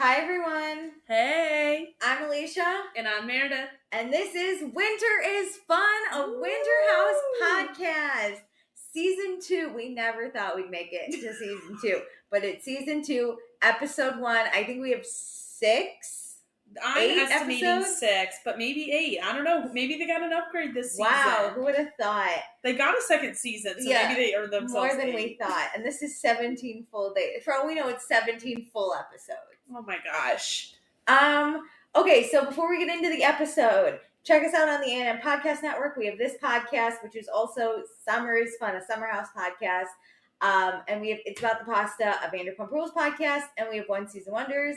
Hi everyone, Hey, I'm Alicia, and I'm Meredith. and this is Winter is Fun, a Winter House podcast. Season 2, we never thought we'd make it to Season 2, but it's Season 2, Episode 1. I think we have 8 estimating episodes? 6, but maybe 8. I don't know. Maybe they got an upgrade this season. Wow, who would have thought? They got a second season, so maybe they earned themselves more than 8. we thought. And this is 17 full days. For all we know, it's 17 full episodes. Oh my gosh. Okay, so before we get into the episode, check us out on the A&M Podcast Network. We have this podcast, which is also Summer is Fun, a Summer House podcast. And it's about the pasta, a Vanderpump Rules podcast, and we have One Season Wonders,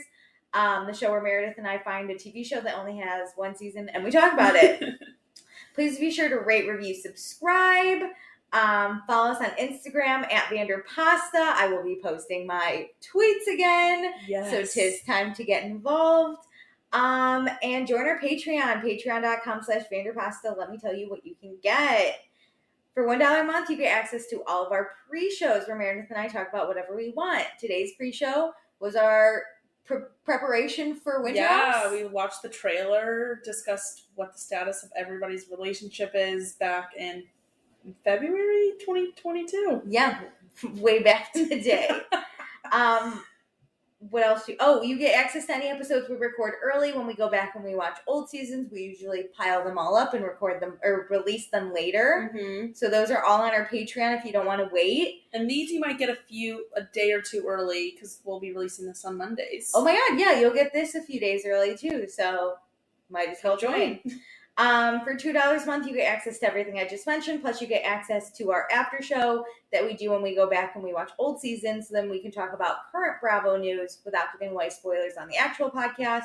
the show where Meredith and I find a TV show that only has one season, and we talk about it. Please be sure to rate, review, subscribe. Follow us on Instagram at Vanderpasta. I will be posting my tweets again. Yes. So 'tis time to get involved. And join our Patreon, patreon.com/Vanderpasta. Let me tell you what you can get. For $1 a month, you get access to all of our pre-shows where Meredith and I talk about whatever we want. Today's pre-show was our preparation for Winter House. Yeah, we watched the trailer, discussed what the status of everybody's relationship is back in February 2022. Yeah, way back in the day. What else you get access to any episodes we record early. When we go back and we watch old seasons, we usually pile them all up and record them or release them later. Mm-hmm. So those are all on our Patreon if you don't want to wait. And these you might get a day or two early because we'll be releasing this on Mondays. Oh my god, yeah, you'll get this a few days early too, so might as well join. For $2 a month, you get access to everything I just mentioned, plus you get access to our after show that we do when we go back and we watch old seasons, so then we can talk about current Bravo news without giving away spoilers on the actual podcast.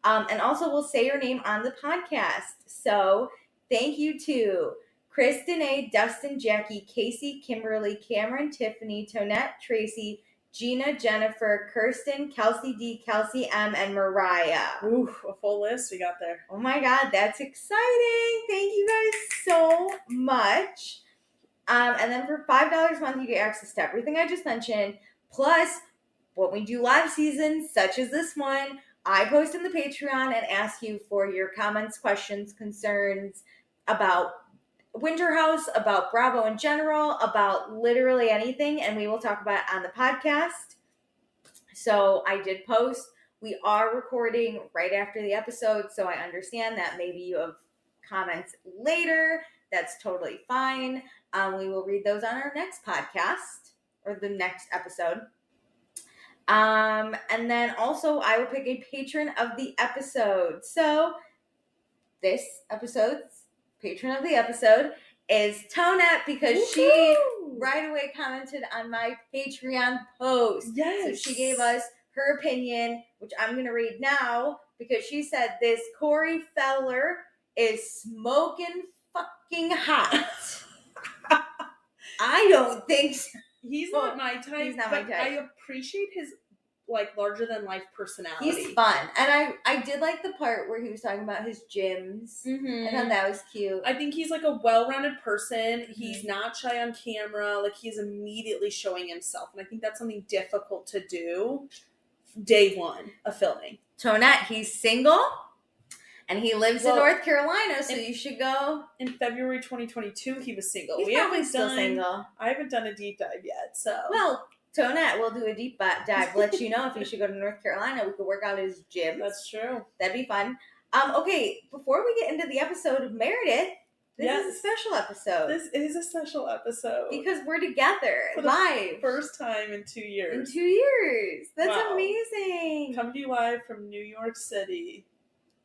And also, we'll say your name on the podcast. So, thank you to Kristen A., Dustin, Jackie, Casey, Kimberly, Cameron, Tiffany, Tonette, Tracy, Gina, Jennifer, Kirsten, Kelsey D, Kelsey M, and Mariah. Ooh, a full list we got there. Oh my god, that's exciting. Thank you guys so much. And then for $5 a month, you get access to everything I just mentioned. Plus, when we do live seasons, such as this one, I post in the Patreon and ask you for your comments, questions, concerns about Winter House, about Bravo in general, about literally anything, and we will talk about it on the podcast. So I did post. We are recording right after the episode, so I understand that maybe you have comments later. That's totally fine. We will read those on our next podcast or the next episode. And then also I will pick a patron of the episode. So this episode's patron of the episode is Tonette because she right away commented on my Patreon post. Yes. So she gave us her opinion, which I'm going to read now, because she said this Corey Feller is smoking fucking hot. I don't think so. He's not my type. He's not my type. I appreciate his larger than life personality. He's fun. And I did like the part where he was talking about his gyms. Mm-hmm. I thought that was cute. I think he's a well-rounded person. Mm-hmm. He's not shy on camera. He's immediately showing himself. And I think that's something difficult to do day one of filming. Tonette, he's single. And he lives in North Carolina, so you should go. In February 2022, he was single. He's probably still single. I haven't done a deep dive yet, so. Well, Tonette, we'll do a deep dive. Let you know if you should go to North Carolina. We could work out his gym. That's true. That'd be fun. Okay, before we get into the episode of Meredith, this is a special episode. This is a special episode. Because we're together, for live. The first time in 2 years. In 2 years. That's amazing. Coming to you live from New York City.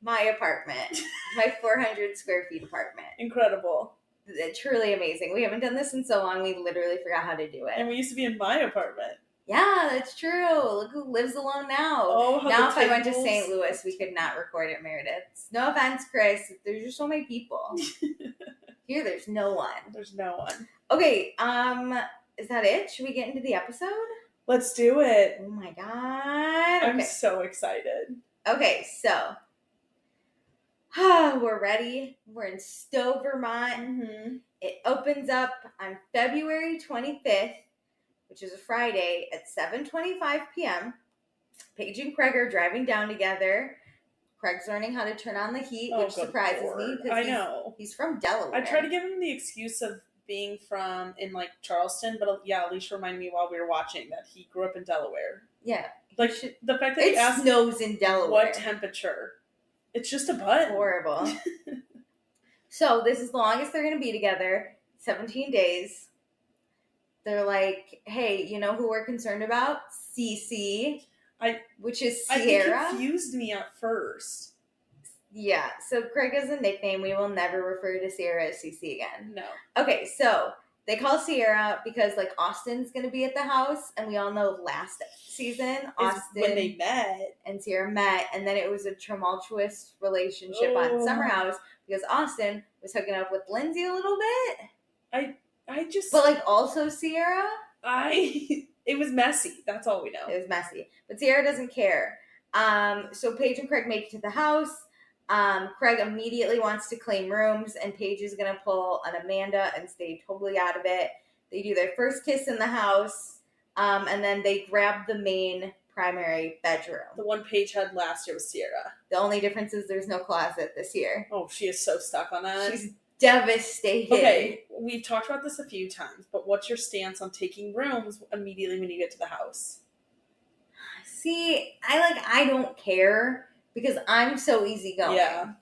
My apartment. My 400 square feet apartment. Incredible. Truly amazing. We haven't done this in so long, we literally forgot how to do it. And we used to be in my apartment. Yeah, that's true. Look who lives alone now. Oh, now if I went to St. Louis, we could not record at Meredith's. No offense, Chris. There's just so many people. Here, there's no one. There's no one. Okay, is that it? Should we get into the episode? Let's do it. Oh my god. I'm so excited. Okay, so we're ready. We're in Stowe, Vermont. Mm-hmm. It opens up on February 25th, which is a Friday at 7:25 p.m. Paige and Craig are driving down together. Craig's learning how to turn on the heat, which good surprises me Lord. because I know. he's from Delaware. I try to give him the excuse of being in like Charleston, but yeah, Alicia reminded me while we were watching that he grew up in Delaware. Yeah. Like the fact that he asked snows in Delaware. What temperature? It's just a button. Horrible. So this is the longest they're going to be together, 17 days. They're like, hey, you know who we're concerned about? Cece, which is Sierra. It confused me at first. Yeah, so Craig has a nickname. We will never refer to Sierra as Cece again. No. Okay, so they call Sierra because like Austen's going to be at the house, and we all know last season Austen when they met and Sierra met, and then it was a tumultuous relationship on Summer House because Austen was hooking up with Lindsay a little bit. But like also Sierra. It was messy. That's all we know. It was messy, but Sierra doesn't care. So Paige and Craig make it to the house. Craig immediately wants to claim rooms, and Paige is gonna pull an Amanda and stay totally out of it. They do their first kiss in the house, and then they grab the main primary bedroom. The one Paige had last year was Sierra. The only difference is there's no closet this year. Oh, she is so stuck on that. She's devastated. Okay, we've talked about this a few times, but what's your stance on taking rooms immediately when you get to the house? See, I don't care because I'm so easygoing. Yeah.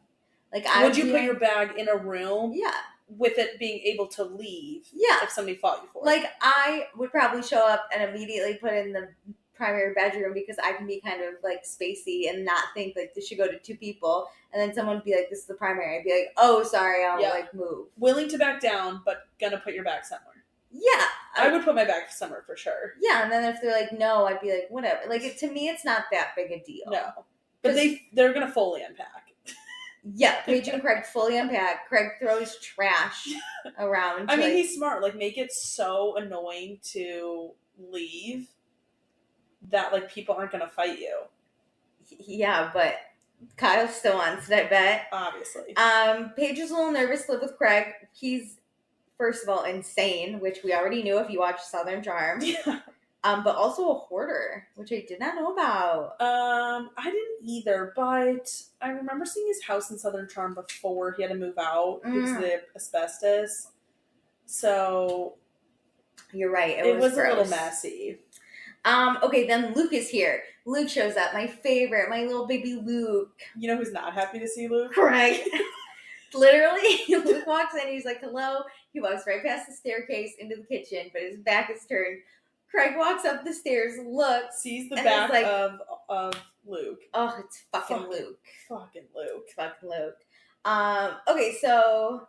Like, would you put your bag in a room? Yeah. With it being able to leave? Yeah. If somebody fought you for it? Like, I would probably show up and immediately put in the primary bedroom because I can be kind of like spacey and not think like this should go to two people, and then someone would be like, this is the primary. I'd be like, oh, sorry, I'll like move. Willing to back down, but gonna put your bag somewhere. Yeah. I would put my bag somewhere for sure. Yeah, and then if they're like, no, I'd be like, whatever. Like, to me, it's not that big a deal. No. But they're gonna fully unpack. Yeah, Paige and Craig fully unpack. Craig throws trash around. I mean, he's smart. Like, make it so annoying to leave that, like, people aren't going to fight you. Yeah, but Kyle still wants it, I bet. Obviously. Paige is a little nervous to live with Craig. He's, first of all, insane, which we already knew if you watched Southern Charm. Yeah. But also a hoarder, which I did not know about. I didn't either, but I remember seeing his house in Southern Charm before he had to move out because of the asbestos. So you're right. It was a little messy. Okay, then Luke is here. Luke shows up. My favorite, my little baby Luke. You know who's not happy to see Luke? Craig. Literally, Luke walks in. He's like, hello. He walks right past the staircase into the kitchen, but his back is turned. Craig walks up the stairs, looks, sees the back like, of Luke. Oh, it's fucking Luke. Fucking Luke. It's fucking Luke. Okay, so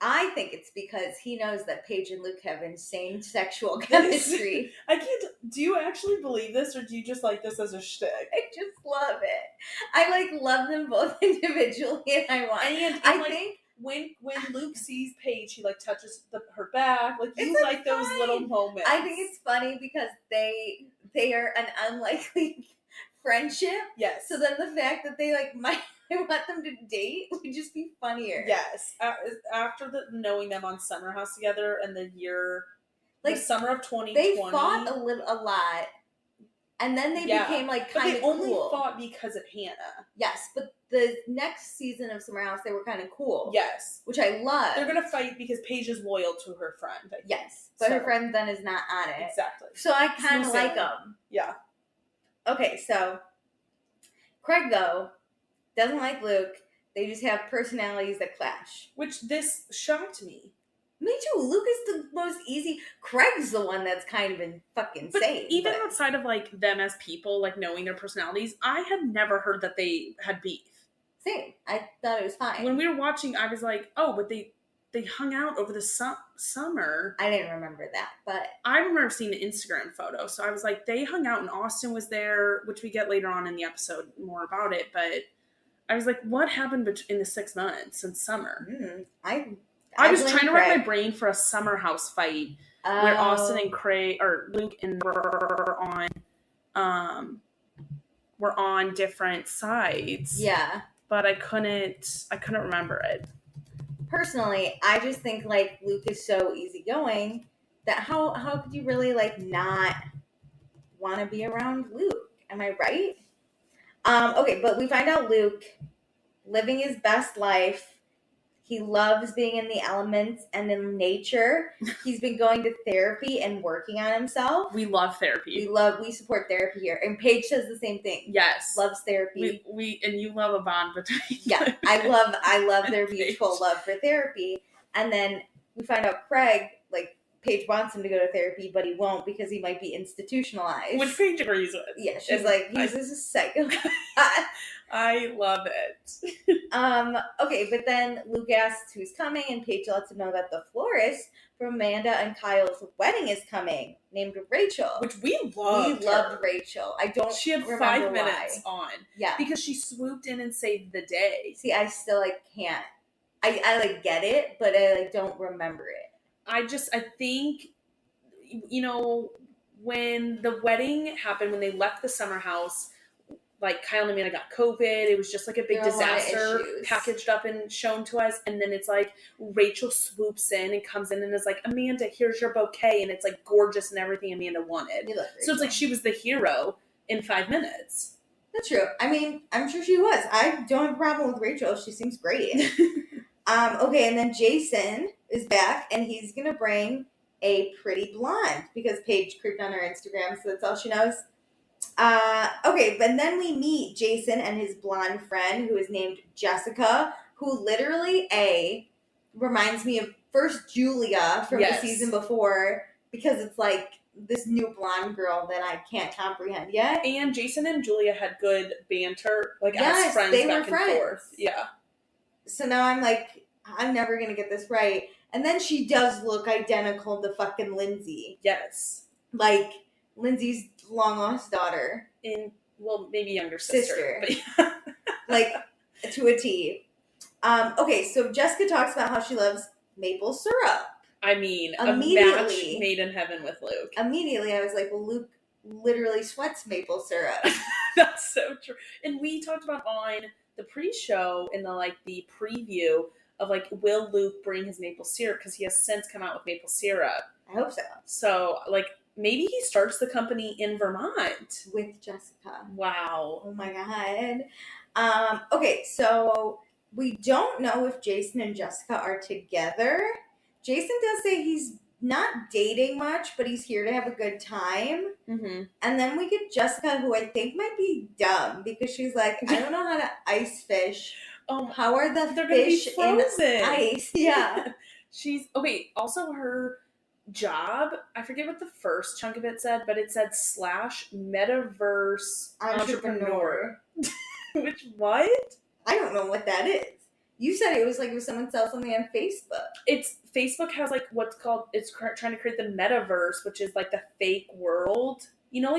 I think it's because he knows that Paige and Luke have insane sexual chemistry. I can't. Do you actually believe this, or do you just like this as a shtick? I just love it. I love them both individually, and I think. When Luke sees Paige, he touches her back. You like those little moments. I think it's funny because they are an unlikely friendship. Yes. So then the fact that they might want them to date would just be funnier. Yes. After knowing them on Summer House together and the year, the summer of 2020, they fought a lot, and then they became kind of cool. They only fought because of Hannah. Yes, but the next season of Summer House, they were kind of cool. Yes. Which I love. They're going to fight because Paige is loyal to her friend. Yes. But her friend then is not on it. Exactly. So I kind of like them. Yeah. Okay, so Craig, though, doesn't like Luke. They just have personalities that clash. Which this shocked me. Me too. Luke is the most easy. Craig's the one that's kind of fucking insane. Even outside of them as people, knowing their personalities, I had never heard that they had beef. Same. I thought it was fine. When we were watching, I was like, oh, but they hung out over the summer. I didn't remember that, but I remember seeing the Instagram photo. So I was like, they hung out and Austen was there, which we get later on in the episode more about it. But I was like, what happened in the 6 months since summer? I was trying to wrap my brain for a Summer House fight where Austen and Craig or Luke and were on different sides. Yeah. But I couldn't remember it. Personally, I just think Luke is so easygoing that how could you really not want to be around Luke? Am I right? Okay, but we find out Luke living his best life. He loves being in the elements and in nature. He's been going to therapy and working on himself. We love therapy. We support therapy here. And Paige says the same thing. Yes. Loves therapy. We and you love a bond between. Yeah, I love their mutual love for therapy. And then we find out Craig, like, Paige wants him to go to therapy, but he won't because he might be institutionalized. Which Paige agrees with. Yeah, she's like, he's a psychopath. I love it. Okay, but then Luke asks who's coming, and Paige lets him know that the florist for Amanda and Kyle's wedding is coming, named Rachel. Which we loved. We loved Rachel. She had 5 minutes on. Yeah. Because she swooped in and saved the day. See, I still can't. I get it, but I don't remember it. I think, when the wedding happened, when they left the summer house, Kyle and Amanda got COVID. It was just a big disaster packaged up and shown to us. And then it's Rachel swoops in and comes in and is like, Amanda, here's your bouquet. And it's gorgeous and everything Amanda wanted. So it's she was the hero in 5 minutes. That's true. I mean, I'm sure she was. I don't have a problem with Rachel. She seems great. Okay, and then Jason is back, and he's going to bring a pretty blonde because Paige creeped on her Instagram, so that's all she knows. Okay, but then we meet Jason and his blonde friend, who is named Jessica, who literally, reminds me of first Julia from the season before, because it's this new blonde girl that I can't comprehend yet. And Jason and Julia had good banter, as friends they back were and forth. Yeah. So now I'm I'm never going to get this right. And then she does look identical to fucking Lindsay. Yes. Lindsay's long-lost daughter. Maybe younger sister. But to a T. Okay, so Jessica talks about how she loves maple syrup. I mean, a match made in heaven with Luke. Immediately, I was like, well, Luke literally sweats maple syrup. That's so true. And we talked about on the pre-show in the preview of will Luke bring his maple syrup, because he has since come out with maple syrup. I hope so. So maybe he starts the company in Vermont with Jessica. Wow. Oh my god. Okay, so we don't know if Jason and Jessica are together. Jason does say he's not dating much, but he's here to have a good time. Mm-hmm. And then we get Jessica, who I think might be dumb, because she's like, I don't know how to ice fish. How are the fish in ice? Yeah. She's okay. Also, her job, I forget what the first chunk of it said, but it said / metaverse entrepreneur. Which what? I don't know what that is. You said it was if someone sells something on Facebook. Facebook has what's called, it's trying to create the metaverse, which is the fake world.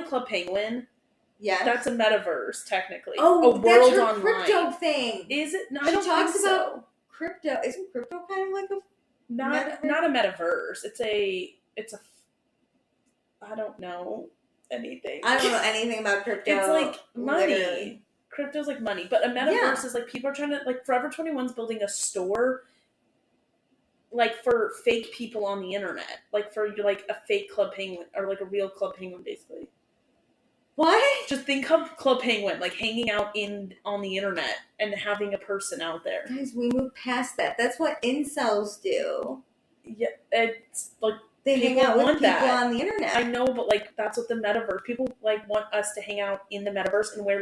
Club Penguin. Yeah, that's a metaverse technically. Oh, a world that's her online. Crypto thing. Is it? No, she I don't talks think about so. Crypto. Isn't crypto kind of a not a metaverse? It's a. I don't know anything. I don't know anything about crypto. It's money. Literally. Crypto's money, but a metaverse is people are trying to Forever 21's building a store. For fake people on the internet, for a fake Club Penguin or a real Club Penguin, basically. What? Just think of Club Penguin, hanging out on the internet and having a person out there. Guys, we moved past that. That's what incels do. Yeah, it's they hang out with people on the internet. I know, but that's what the metaverse. People want us to hang out in the metaverse and wear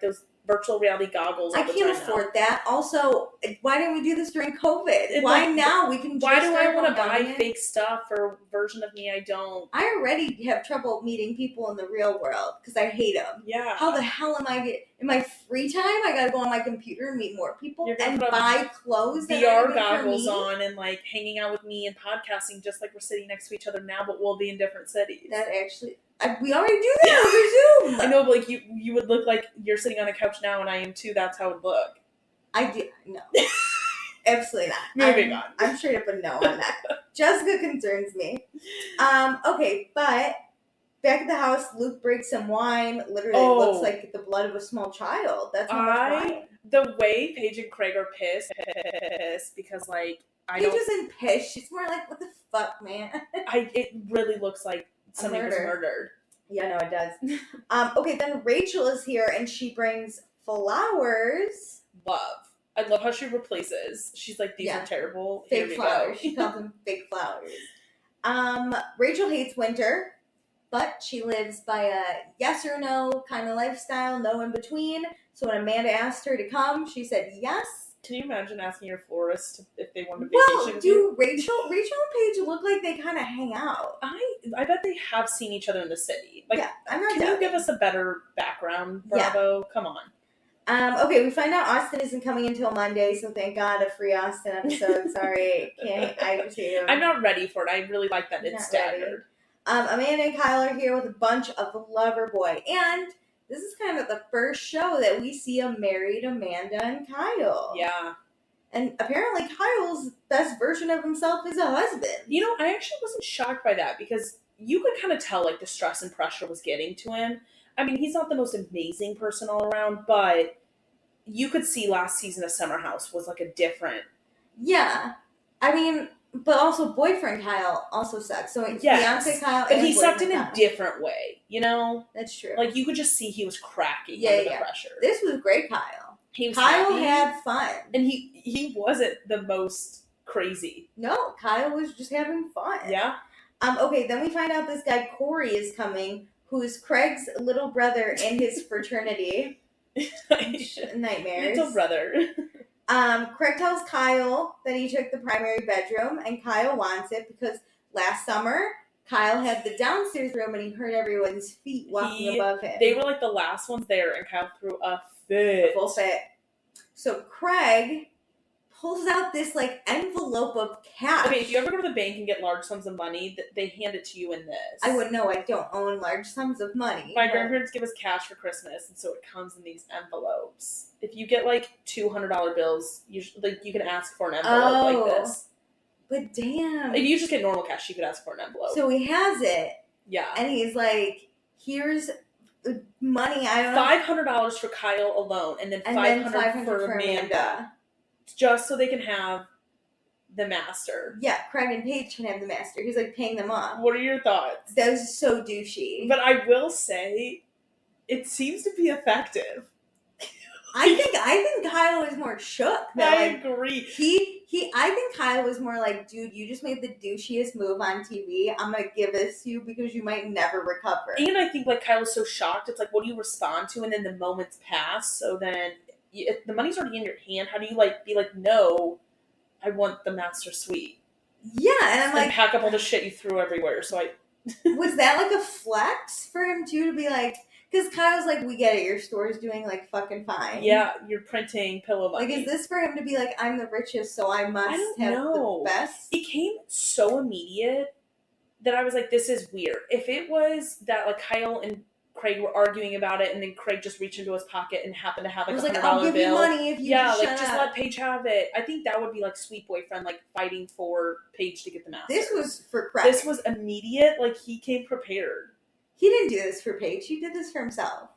those virtual reality goggles. I can't afford that. Also, why didn't we do this during COVID? Why now? We can. Why do I want to buy fake stuff for a version of me I don't? I already have trouble meeting people in the real world because I hate them. Yeah. How the hell am I in my free time? I gotta go on my computer and meet more people and buy clothes. VR goggles on and hanging out with me and podcasting, just we're sitting next to each other now, but we'll be in different cities. That actually. We already do that over Zoom. I know, but you would look like you're sitting on a couch now, and I am too. That's how it would look. I do no, absolutely not. Moving on. I'm straight up a no on that. Jessica concerns me. Okay, but back at the house, Luke breaks some wine. Literally, it looks like the blood of a small child. That's how much wine. The way Paige and Craig are pissed because I Paige isn't pissed. She's more what the fuck, man. It really looks like somebody was murdered. Yeah, no, it does. Okay, then Rachel is here and she brings flowers. Love. I love how she replaces. She's like, these Yeah. are terrible. Fake Here we flowers. go. She calls them fake flowers. Rachel hates winter, but she lives by a yes or no kind of lifestyle, no in between. So when Amanda asked her to come, she said yes. Can you imagine asking your florist if they want to Well, vacation with you? Rachel and Paige look like they kind of hang out. I bet they have seen each other in the city. Like, yeah, I'm not can doubting. you give us a better background, Bravo? Yeah. Come on. Okay, we find out Austen isn't coming until Monday, so thank God a free Austen episode. Sorry, I just hate him. I'm not ready for it. I really like that it's staggered. Amanda and Kyle are here with a bunch of lover boy, and this is kind of the first show that we see a married Amanda and Kyle. Yeah. And apparently Kyle's best version of himself is a husband. You know, I actually wasn't shocked by that because you could kind of tell like the stress and pressure was getting to him. I mean, he's not the most amazing person all around, but you could see last season of Summer House was like a different. Yeah. I mean, but also boyfriend Kyle also sucks. So fiance Kyle, but he sucked in a different way. You know, that's true. Like you could just see he was cracking under the pressure. This was great, Kyle. Kyle had fun, and he wasn't the most crazy. No, Kyle was just having fun. Yeah. Okay, then we find out this guy Corey is coming, who's Craig's little brother in his fraternity. Nightmares. Little brother. Craig tells Kyle that he took the primary bedroom, and Kyle wants it because last summer Kyle had the downstairs room and he heard everyone's feet walking above him. They were like the last ones there, and Kyle threw a fit. Full fit. So Craig pulls out this like envelope of cash. Okay, if you ever go to the bank and get large sums of money, they hand it to you in this. I wouldn't know. I don't own large sums of money. My grandparents give us cash for Christmas, and so it comes in these envelopes. If you get like $200 bills, you can ask for an envelope like this. But damn. If you just get normal cash, you could ask for an envelope. So he has it. Yeah. And he's like, here's money. I don't know. $500 for Kyle alone, and then $500 for Amanda. Just so they can have the master. Yeah, Craig and Paige can have the master. He's like paying them off. What are your thoughts? That was so douchey. But I will say, it seems to be effective. I think Kyle is more shook. I agree. I think Kyle was more like, dude, you just made the douchiest move on TV. I'm gonna give this to you because you might never recover. And I think like Kyle was so shocked. It's like, what do you respond to? And then the moments pass. So then the money's already in your hand. How do you like be like, no, I want the master suite? Yeah, and I'm like, pack up all the shit you threw everywhere. So was that like a flex for him too to be like? Because Kyle's like, we get it, your store's doing like fucking fine. Yeah, you're printing pillow money. Like, is this for him to be like, I'm the richest, so I must have the best? It came so immediate that I was like, this is weird. If it was that like Kyle and Craig were arguing about it, and then Craig just reached into his pocket and happened to have like $100 bill. I'll give you money if you just let Paige have it. I think that would be like sweet boyfriend, like fighting for Paige to get the master. This was for Craig. This was immediate. Like he came prepared. He didn't do this for Paige. He did this for himself.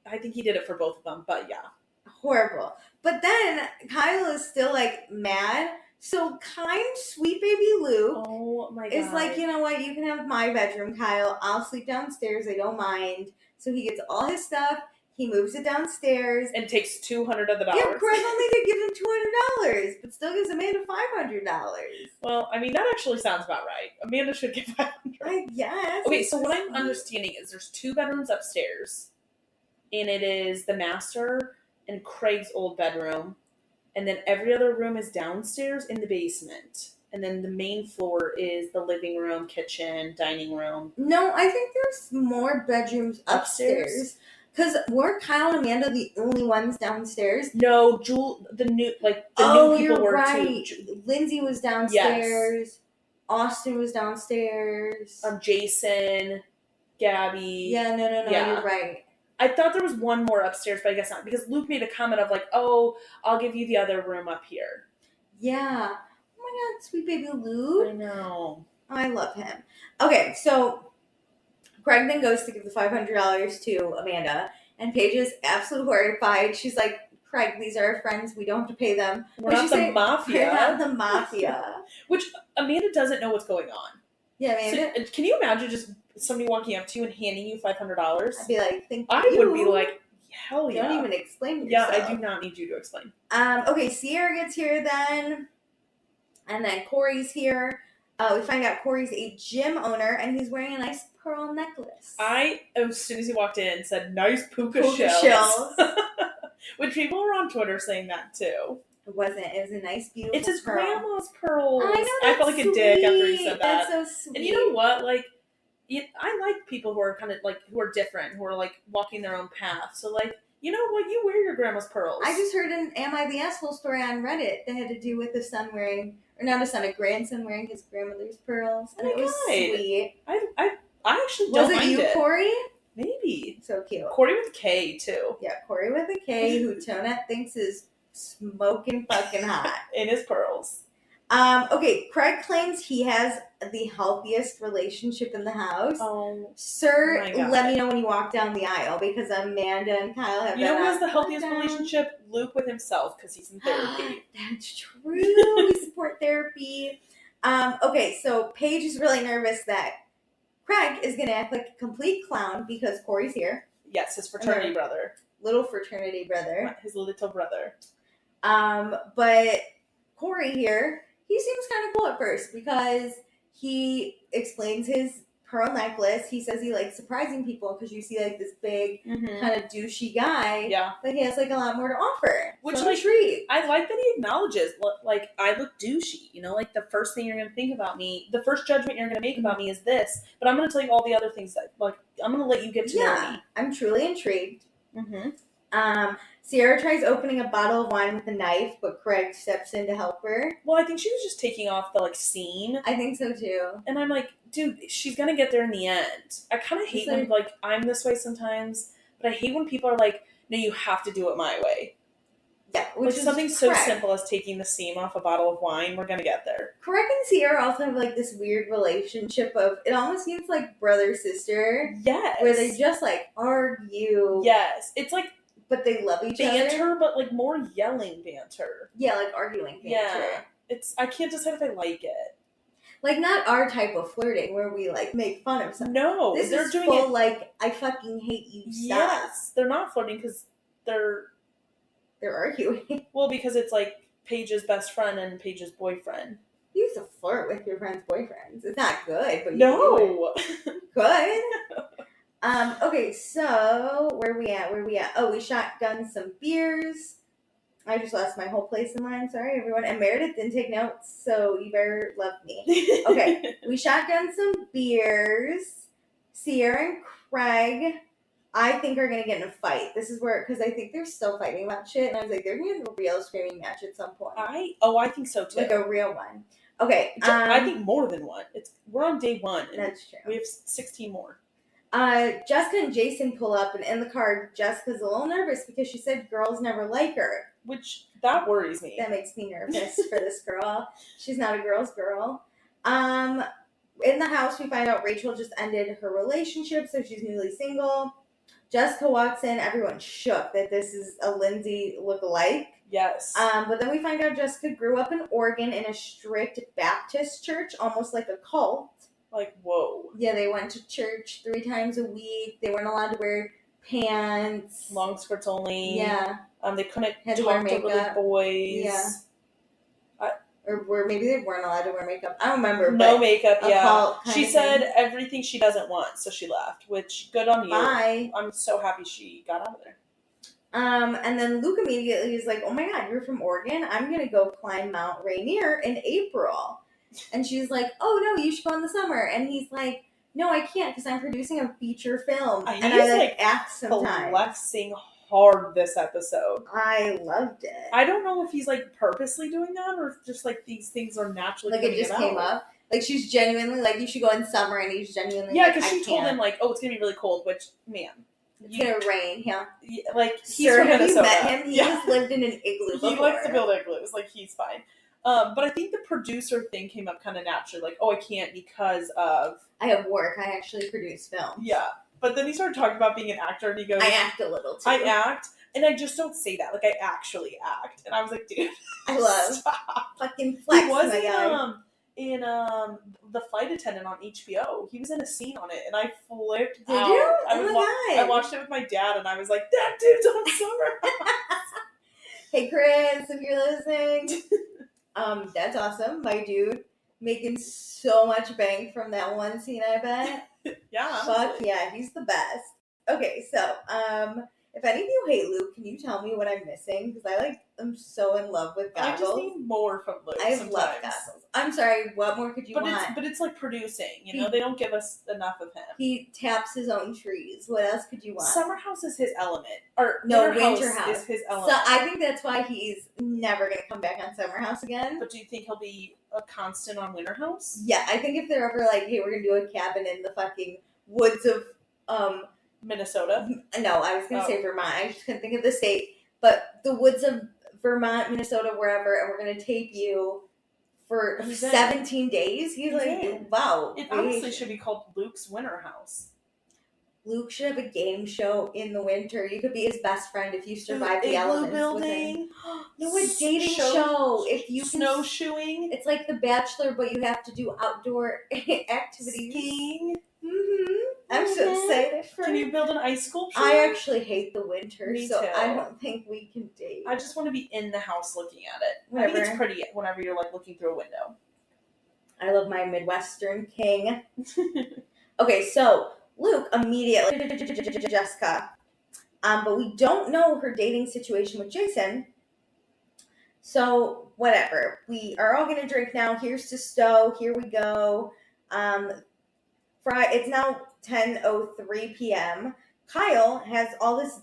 I think he did it for both of them, but yeah. Horrible. But then Kyle is still like mad. So kind, sweet baby Luke is like, you know what? You can have my bedroom, Kyle. I'll sleep downstairs. I don't mind. So he gets all his stuff. He moves it downstairs. And takes $200 of the dollars. Yeah, Craig only did give him $200, but still gives Amanda $500. Well, I mean, that actually sounds about right. Amanda should get $500. I guess. Okay, so what I'm understanding is there's 2 bedrooms upstairs. And it is the master and Craig's old bedroom. And then every other room is downstairs in the basement. And then the main floor is the living room, kitchen, dining room. No, I think there's more bedrooms upstairs. Because weren't Kyle and Amanda the only ones downstairs? No, the new people were right. too. Lindsay was downstairs. Yes. Austen was downstairs. Jason, Gabby. Yeah, no, you're right. I thought there was one more upstairs, but I guess not. Because Luke made a comment of like, oh, I'll give you the other room up here. Yeah. Oh my God, sweet baby Luke. I know. I love him. Okay, so Craig then goes to give the $500 to Amanda, and Paige is absolutely horrified. She's like, Craig, these are our friends. We don't have to pay them. We're not the mafia. We're not the mafia. Which Amanda doesn't know what's going on. Yeah, Amanda. So, can you imagine just somebody walking up to you and handing you $500, I'd be like, thank you. I would be like, hell yeah. Don't even explain yourself. Yeah, I do not need you to explain. Okay, Sierra gets here then. And then Corey's here. We find out Corey's a gym owner, and he's wearing a nice pearl necklace. As soon as he walked in, said, nice puka shells. Which people were on Twitter saying that too. It wasn't. It was a nice, beautiful It's his pearl. grandma's pearls. I know, I felt like a dick after he said that. That's so sweet. And you know what? Like, I like people who are kind of like, who are different, who are like walking their own path. So like, you know what? You wear your grandma's pearls. I just heard an Am I the Asshole story on Reddit that had to do with a son wearing, or not a son, a grandson wearing his grandmother's pearls. And it was sweet. I actually don't mind it. Was it you, Corey? Maybe. So cute. Corey with a K, too. Yeah, Corey with a K, who Tonette thinks is smoking fucking hot. In his pearls. Okay, Craig claims he has the healthiest relationship in the house. Oh, Sir, let me know when you walk down the aisle, because Amanda and Kyle have You know who has the healthiest relationship? Luke with himself, because he's in therapy. That's true. We support therapy. Okay, so Paige is really nervous that Craig is going to act like a complete clown because Corey's here. Yes, his fraternity brother. Little fraternity brother. His little brother. But Corey here, he seems kind of cool at first because he explains his pearl necklace. He says he likes surprising people because you see like this big kind of douchey guy. Yeah. But he has like a lot more to offer. Which so like, intrigued. I like that he acknowledges, like, I look douchey. You know, like the first thing you're going to think about me, the first judgment you're going to make about me is this. But I'm going to tell you all the other things that, like, I'm going to let you get to know me. I'm truly intrigued. Sierra tries opening a bottle of wine with a knife, but Craig steps in to help her. Well, I think she was just taking off the, like, scene. I think so, too. And I'm like, dude, she's going to get there in the end. I kind of hate when, like, I'm this way sometimes, but I hate when people are like, no, you have to do it my way. Yeah, which is something so simple as taking the seam off a bottle of wine. We're going to get there. Craig and Sierra also have, like, this weird relationship of, it almost seems like brother-sister. Yes. Where they just, like, argue. Yes. It's like, but they love each other. Banter, but like more yelling banter. Yeah, like arguing banter. Yeah. I can't decide if I like it. Like, not our type of flirting where we, like, make fun of something. No. This is doing full, like, I fucking hate you, stop. Yes. They're not flirting because they're arguing. Well, because it's like Paige's best friend and Paige's boyfriend. You used to flirt with your friend's boyfriends. It's not good, but you No. Good. Okay, so where we at? Oh, we shotgunned some beers. I just lost my whole place in line. Sorry, everyone. And Meredith didn't take notes, so you better love me. Okay, we shotgunned some beers. Sierra and Craig, I think, are going to get in a fight. This is where, because I think they're still fighting about shit, and I was like, they're going to have a real screaming match at some point. I think so, too. Like a real one. Okay. I think more than one. We're on day 1. That's true. We have 16 more. Jessica and Jason pull up, and in the car, Jessica's a little nervous because she said girls never like her. Which, that worries me. That makes me nervous for this girl. She's not a girl's girl. In the house, we find out Rachel just ended her relationship, so she's newly single. Jessica walks in, everyone's shook that this is a Lindsay look-alike. Yes. But then we find out Jessica grew up in Oregon in a strict Baptist church, almost like a cult. Like, whoa. Yeah, they went to church 3 times a week. They weren't allowed to wear pants. Long skirts only. Yeah. They couldn't Had to talk wear to makeup. little boys. Yeah. Or maybe they weren't allowed to wear makeup. I don't remember. No makeup, yeah. She said everything she doesn't want, so she left, which, good on you. Bye. I'm so happy she got out of there. And then Luke immediately is like, oh my God, you're from Oregon? I'm going to go climb Mount Rainier in April. And she's like, oh no, you should go in the summer. And he's like, no, I can't because I'm producing a feature film. And I act sometimes. Flexing hard this episode. I loved it. I don't know if he's like purposely doing that or if just like these things are naturally like it just came up. Like she's genuinely like, you should go in summer, and he's genuinely like, because she told him like, oh, it's gonna be really cold, which, man, it's gonna rain. Yeah, like he's Sir, from have Minnesota. you met him? He has lived in an igloo before. He likes to build igloos. Like, he's fine. But I think the producer thing came up kind of naturally. Like, oh, I can't because of I have work. I actually produce film. Yeah, but then he started talking about being an actor, and he goes, I act a little too. I act. And I just don't say that. Like, I actually act. And I was like, dude. I love stop. fucking flex, He in The Flight Attendant on HBO. He was in a scene on it, and I flipped Did out. you? I Oh my God. I watched it with my dad, and I was like, that dude's on Summer House. Hey, Chris, if you're listening. That's awesome. My dude making so much bank from that one scene, I bet. Yeah. Fuck yeah, he's the best. Okay, so, if any of you hate Luke, can you tell me what I'm missing? Because I'm so in love with Goggles. I just need more from Luke. I sometimes. love Goggles. I'm sorry, what more could you want? But it's like producing, you know? They don't give us enough of him. He taps his own trees. What else could you want? Summer House is his element. Or no, Winter House is his element. So I think that's why he's never going to come back on Summer House again. But do you think he'll be a constant on Winter House? Yeah, I think if they're ever like, hey, we're going to do a cabin in the fucking woods of Minnesota? No, I was going to say Vermont. I just couldn't think of the state. But the woods of Vermont, Minnesota, wherever, and we're going to tape you for 17 days. He's like, wow. It honestly should be called Luke's Winter House. Luke should have a game show in the winter. You could be his best friend if you survive the elements. Building. No, a dating show. If you snowshoeing. It's like The Bachelor, but you have to do outdoor activities. Skiing. I'm so excited for Can you build an ice sculpture? I actually hate the winter, Me so too. I don't think we can date. I just want to be in the house looking at it. Whatever. I think it's pretty whenever you're like looking through a window. I love my Midwestern king. Okay, so Luke immediately Jessica, but we don't know her dating situation with Jason. So whatever, we are all gonna drink now. Here's to Stowe. Here we go. It's now 10:03 p.m. Kyle has all this,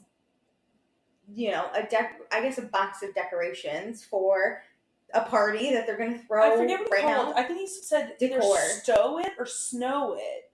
a box of decorations for a party that they're going to throw. I forget what right called. now. I think he said Decor. Either stow it or snow it.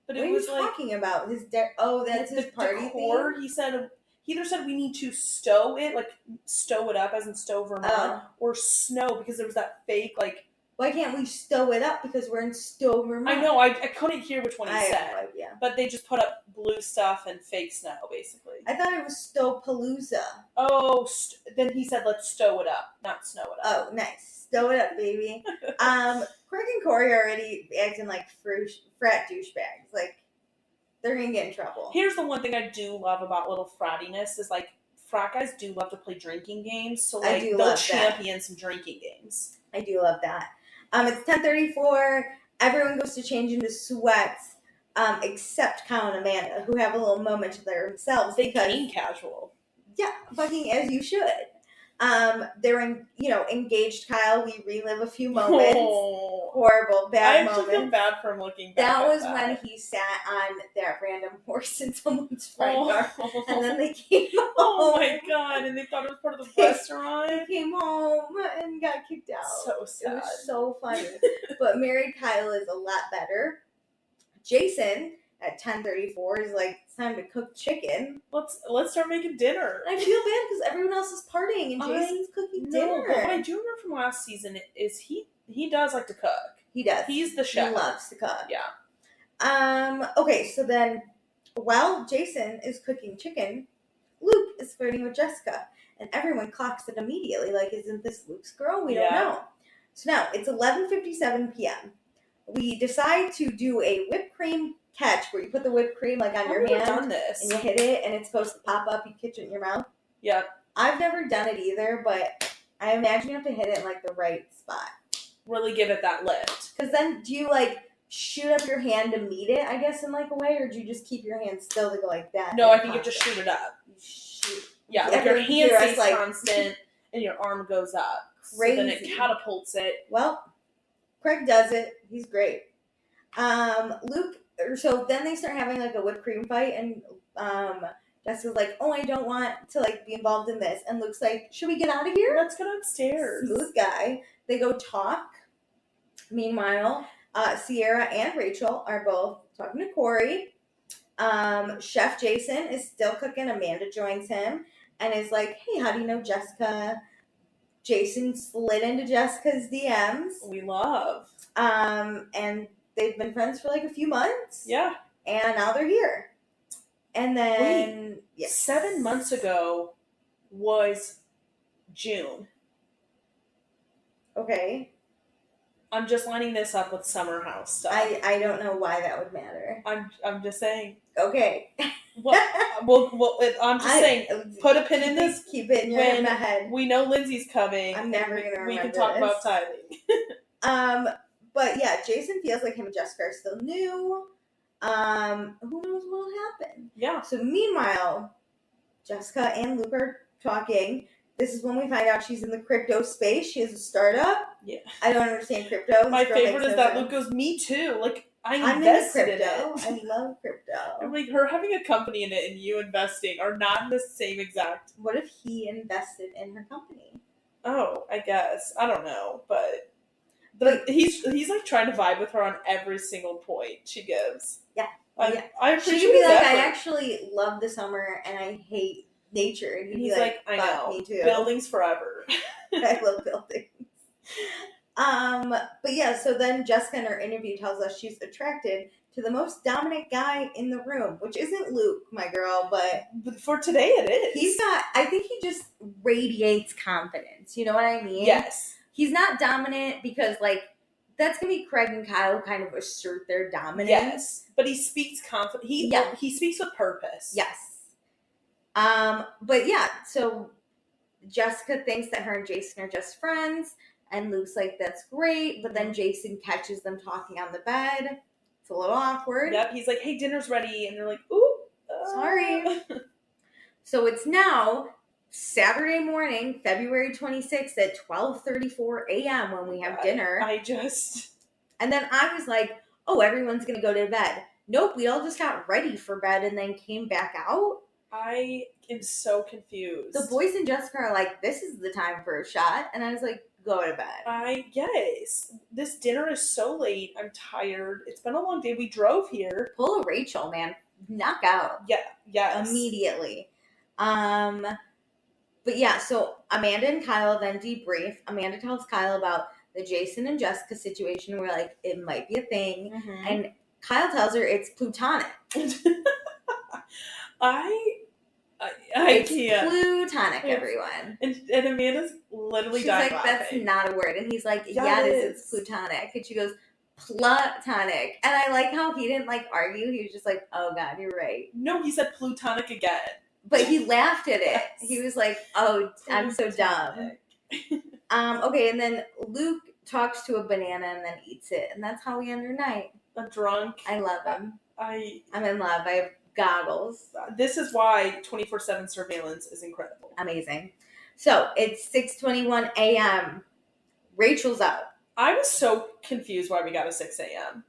But what it are was you talking about? That's his party decor. thing? He either said we need to stow it, like stow it up as in Stowe, Vermont, or snow, because there was that fake, like... Why can't we stow it up because we're in Stowe, Vermont? I know, I couldn't hear which one he said. I have no idea. But they just put up blue stuff and fake snow, basically. I thought it was Stowe-palooza. Oh, then he said let's stow it up, not snow it up. Oh, nice. Stow it up, baby. Craig and Corey are already acting like frat douchebags. Like, they're going to get in trouble. Here's the one thing I do love about little frattiness is, like, frat guys do love to play drinking games. So, like, they'll champion some drinking games. I do love that. It's 10:34. Everyone goes to change into sweats, except Kyle and Amanda, who have a little moment to themselves. They came casual. Yeah, fucking as you should. They're engaged. Kyle, we relive a few moments. Oh, horrible, bad moments. I actually feel bad for him looking back. That was when he sat on that random horse in someone's front yard, and then they came home. Oh my god! And they thought it was part of the restaurant. They came home and got kicked out. So sad. It was so funny. But married Kyle is a lot better. Jason at 10:34 is like, it's time to cook chicken. Let's start making dinner. I feel bad because everyone else is partying and Jason's cooking dinner. But what I do remember from last season is he does like to cook. He does. He's the chef. He loves to cook. Yeah. Okay, so then while Jason is cooking chicken, Luke is flirting with Jessica. And everyone clocks it immediately. Like, isn't this Luke's girl? We don't know. So now it's 11:57 p.m. We decide to do a whipped cream catch where you put the whipped cream like on your hand done this. and you hit it and it's supposed to pop up. You catch it in your mouth. Yep. I've never done it either, but I imagine you have to hit it in like the right spot. Really give it that lift. Because then do you like shoot up your hand to meet it, I guess, in like a way, or do you just keep your hand still to go like that? No, I think you just shoot it up. You shoot. Yeah, like your hand stays constant and your arm goes up. Crazy. So then it catapults it. Well, Craig does it. He's great. So then they start having like a whipped cream fight, and Jessica's like, oh, I don't want to like be involved in this. And Luke's like, should we get out of here? Let's go downstairs. Smooth guy. They go talk. Meanwhile, Sierra and Rachel are both talking to Corey. Chef Jason is still cooking. Amanda joins him and is like, hey, how do you know Jessica? Jason slid into Jessica's DMs. We love. And they've been friends for like a few months. Yeah. And now they're here. And then... Wait, 7 months ago was June. Okay. I'm just lining this up with summer house stuff. I don't know why that would matter. I'm just saying. Okay. I'm just saying. Put a pin in this. Keep it in your head. We know Lindsay's coming. I'm never gonna remember. We can talk about tithing. But yeah, Jason feels like him and Jessica are still new. Who knows what will happen? Yeah. So meanwhile, Jessica and Luke are talking. This is when we find out she's in the crypto space. She has a startup. Yeah. I don't understand crypto. My favorite is that Luke goes, me too. Like, I'm invested in crypto. it. I love crypto. I'm like, her having a company in it and you investing are not in the same exact. What if he invested in her company? Oh, I guess. I don't know, but he's like trying to vibe with her on every single point she gives. Yeah. I appreciate She could be like, effort. I actually love the summer and I hate nature. And he's like, I know. Me too. Buildings forever. I love buildings. But yeah, so then Jessica in her interview tells us she's attracted to the most dominant guy in the room, which isn't Luke, my girl, but for today it is. I think he just radiates confidence. You know what I mean? Yes. He's not dominant because, like, that's going to be Craig and Kyle kind of assert their dominance. Yes. But he speaks confident. He speaks with purpose. Yes. But yeah, so Jessica thinks that her and Jason are just friends, and Luke's like, that's great, but then Jason catches them talking on the bed. It's a little awkward. Yep, he's like, hey, dinner's ready, and they're like, ooh. Sorry. So it's now Saturday morning, February 26th at 12:34 a.m. when we have dinner. And then I was like, oh, everyone's going to go to bed. Nope, we all just got ready for bed and then came back out. I am so confused. The boys and Jessica are like, this is the time for a shot. And I was like, go to bed. Yes. This dinner is so late. I'm tired. It's been a long day. We drove here. Pull a Rachel, man. Knock out. Yeah. Yes. Immediately. But yeah, so Amanda and Kyle then debrief. Amanda tells Kyle about the Jason and Jessica situation where, like, it might be a thing. Mm-hmm. And Kyle tells her it's plutonic. I can't. Plutonic, everyone. And Amanda's literally dying laughing. That's not a word. And he's like, yeah, it is. It's plutonic. And she goes, platonic. And I like how he didn't, like, argue. He was just like, oh, God, you're right. No, he said plutonic again. But he laughed at it. Yes. He was like, oh, plutonic. I'm so dumb. Okay, and then Luke talks to a banana and then eats it. And that's how we end our night. A drunk. I love him. I'm in love. I have goggles. This is why 24/7 surveillance is incredible. Amazing. So it's 6:21 a.m. Rachel's up. I was so confused why we got a 6 a.m.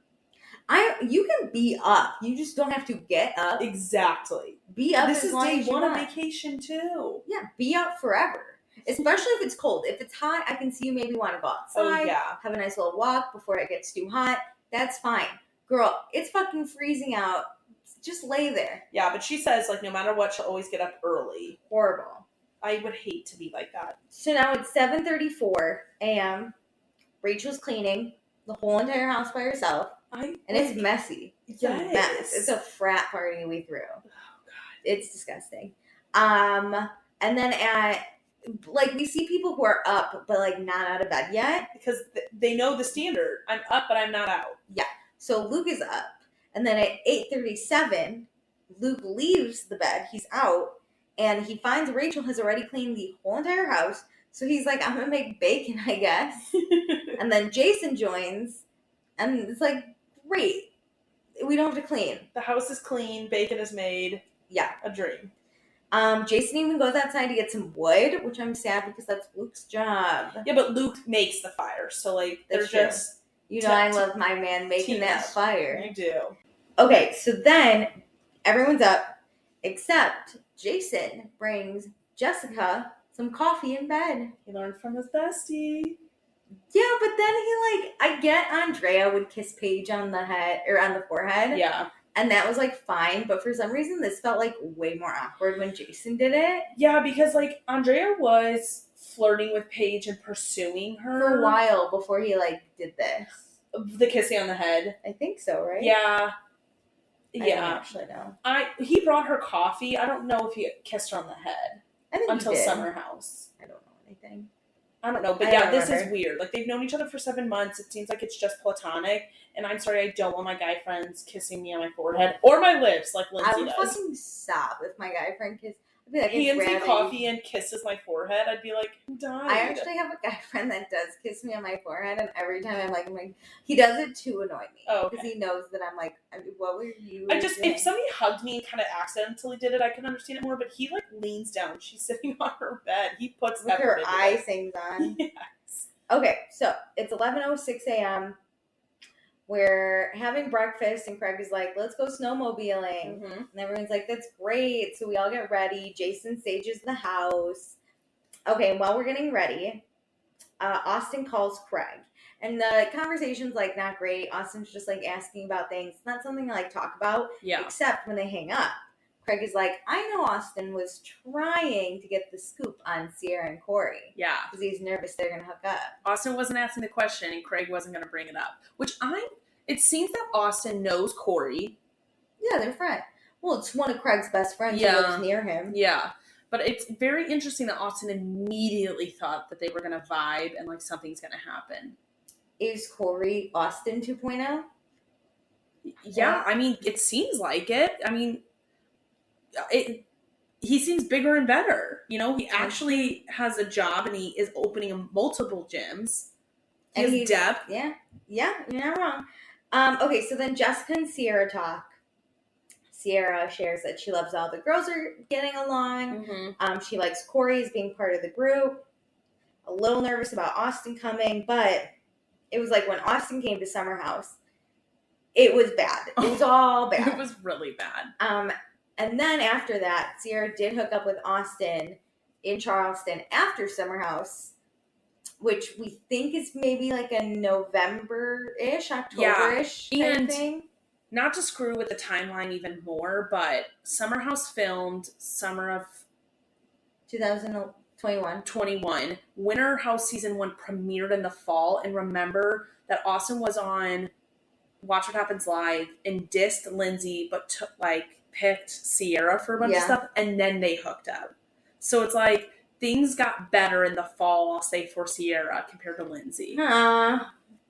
You can be up. You just don't have to get up. Exactly. Be up. This is day one of vacation too. Yeah, be up forever. Especially if it's cold. If it's hot, I can see you maybe want to go outside. Oh, yeah. Have a nice little walk before it gets too hot. That's fine. Girl, it's fucking freezing out. Just lay there. Yeah, but she says, like, no matter what, she'll always get up early. Horrible. I would hate to be like that. So now it's 7:34 a.m. Rachel's cleaning the whole entire house by herself. And it's messy. It's a mess. It's a frat party we threw. Oh, God. It's disgusting. And then we see people who are up, but, like, not out of bed yet. Because they know the standard. I'm up, but I'm not out. Yeah. So Luke is up. And then at 8:37, Luke leaves the bed. He's out. And he finds Rachel has already cleaned the whole entire house. So he's like, I'm going to make bacon, I guess. And then Jason joins. And it's like, great. We don't have to clean. The house is clean. Bacon is made. Yeah. A dream. Jason even goes outside to get some wood, which I'm sad because that's Luke's job. Yeah, but Luke makes the fire. So, like, they're just... You know, I love my man making that fire. You do. Okay, so then everyone's up, except Jason brings Jessica some coffee in bed. He learned from his bestie. Yeah, but then I get Andrea would kiss Paige on the head, or on the forehead. Yeah. And that was, like, fine, but for some reason this felt, like, way more awkward when Jason did it. Yeah, because, like, Andrea was flirting with Paige and pursuing her. For a while before he, like, did this. The kissing on the head. I think so, right? Yeah. I don't actually know. He brought her coffee. I don't know if he kissed her on the head. I think until he did. Summer House. I don't know anything. I don't know, but this is weird. Like, they've known each other for 7 months. It seems like it's just platonic. And I'm sorry, I don't want my guy friends kissing me on my forehead or my lips like Lindsay does. I would fucking stop if my guy friend kissed. I'd be like, hands me coffee and kisses my forehead. I'd be like, who died? I actually have a guy friend that does kiss me on my forehead, and every time I'm like, he does it to annoy me. Oh, because he knows that I'm like, what were you? If somebody hugged me and kind of accidentally did it, I can understand it more. But he like leans down. She's sitting on her bed. He puts with her icings on. Yes. Okay, so it's 11:06 a.m. We're having breakfast, and Craig is like, let's go snowmobiling. Mm-hmm. And everyone's like, that's great. So we all get ready. Jason stages the house. Okay, and while we're getting ready, Austen calls Craig. And the conversation's like not great. Austen's just like asking about things. It's not something I like talk about. Yeah. Except when they hang up. Craig is like, I know Austen was trying to get the scoop on Sierra and Corey. Yeah. Because he's nervous they're going to hook up. Austen wasn't asking the question, and Craig wasn't going to bring it up. It seems that Austen knows Corey. Yeah, they're friends. Well, it's one of Craig's best friends who lives near him. Yeah. But it's very interesting that Austen immediately thought that they were going to vibe and like something's going to happen. Is Corey Austen 2.0? Yeah, I mean, it seems like it. I mean, he seems bigger and better. You know, he actually has a job and he is opening multiple gyms. He has depth. Yeah, you're not wrong. Okay, so then Jessica and Sierra talk. Sierra shares that she loves all the girls are getting along. Mm-hmm. She likes Corey as being part of the group. A little nervous about Austen coming, but it was like when Austen came to Summer House, it was bad. It was all bad. It was really bad. And then after that, Sierra did hook up with Austen in Charleston after Summer House, which we think is maybe like a November-ish, October-ish kind of thing. Not to screw with the timeline even more, but Summer House filmed summer of 2021. Winter House season 1 premiered in the fall, and remember that Austen was on Watch What Happens Live and dissed Lindsay, but picked Sierra for a bunch of stuff, and then they hooked up. So it's like things got better in the fall, I'll say, for Sierra compared to Lindsay.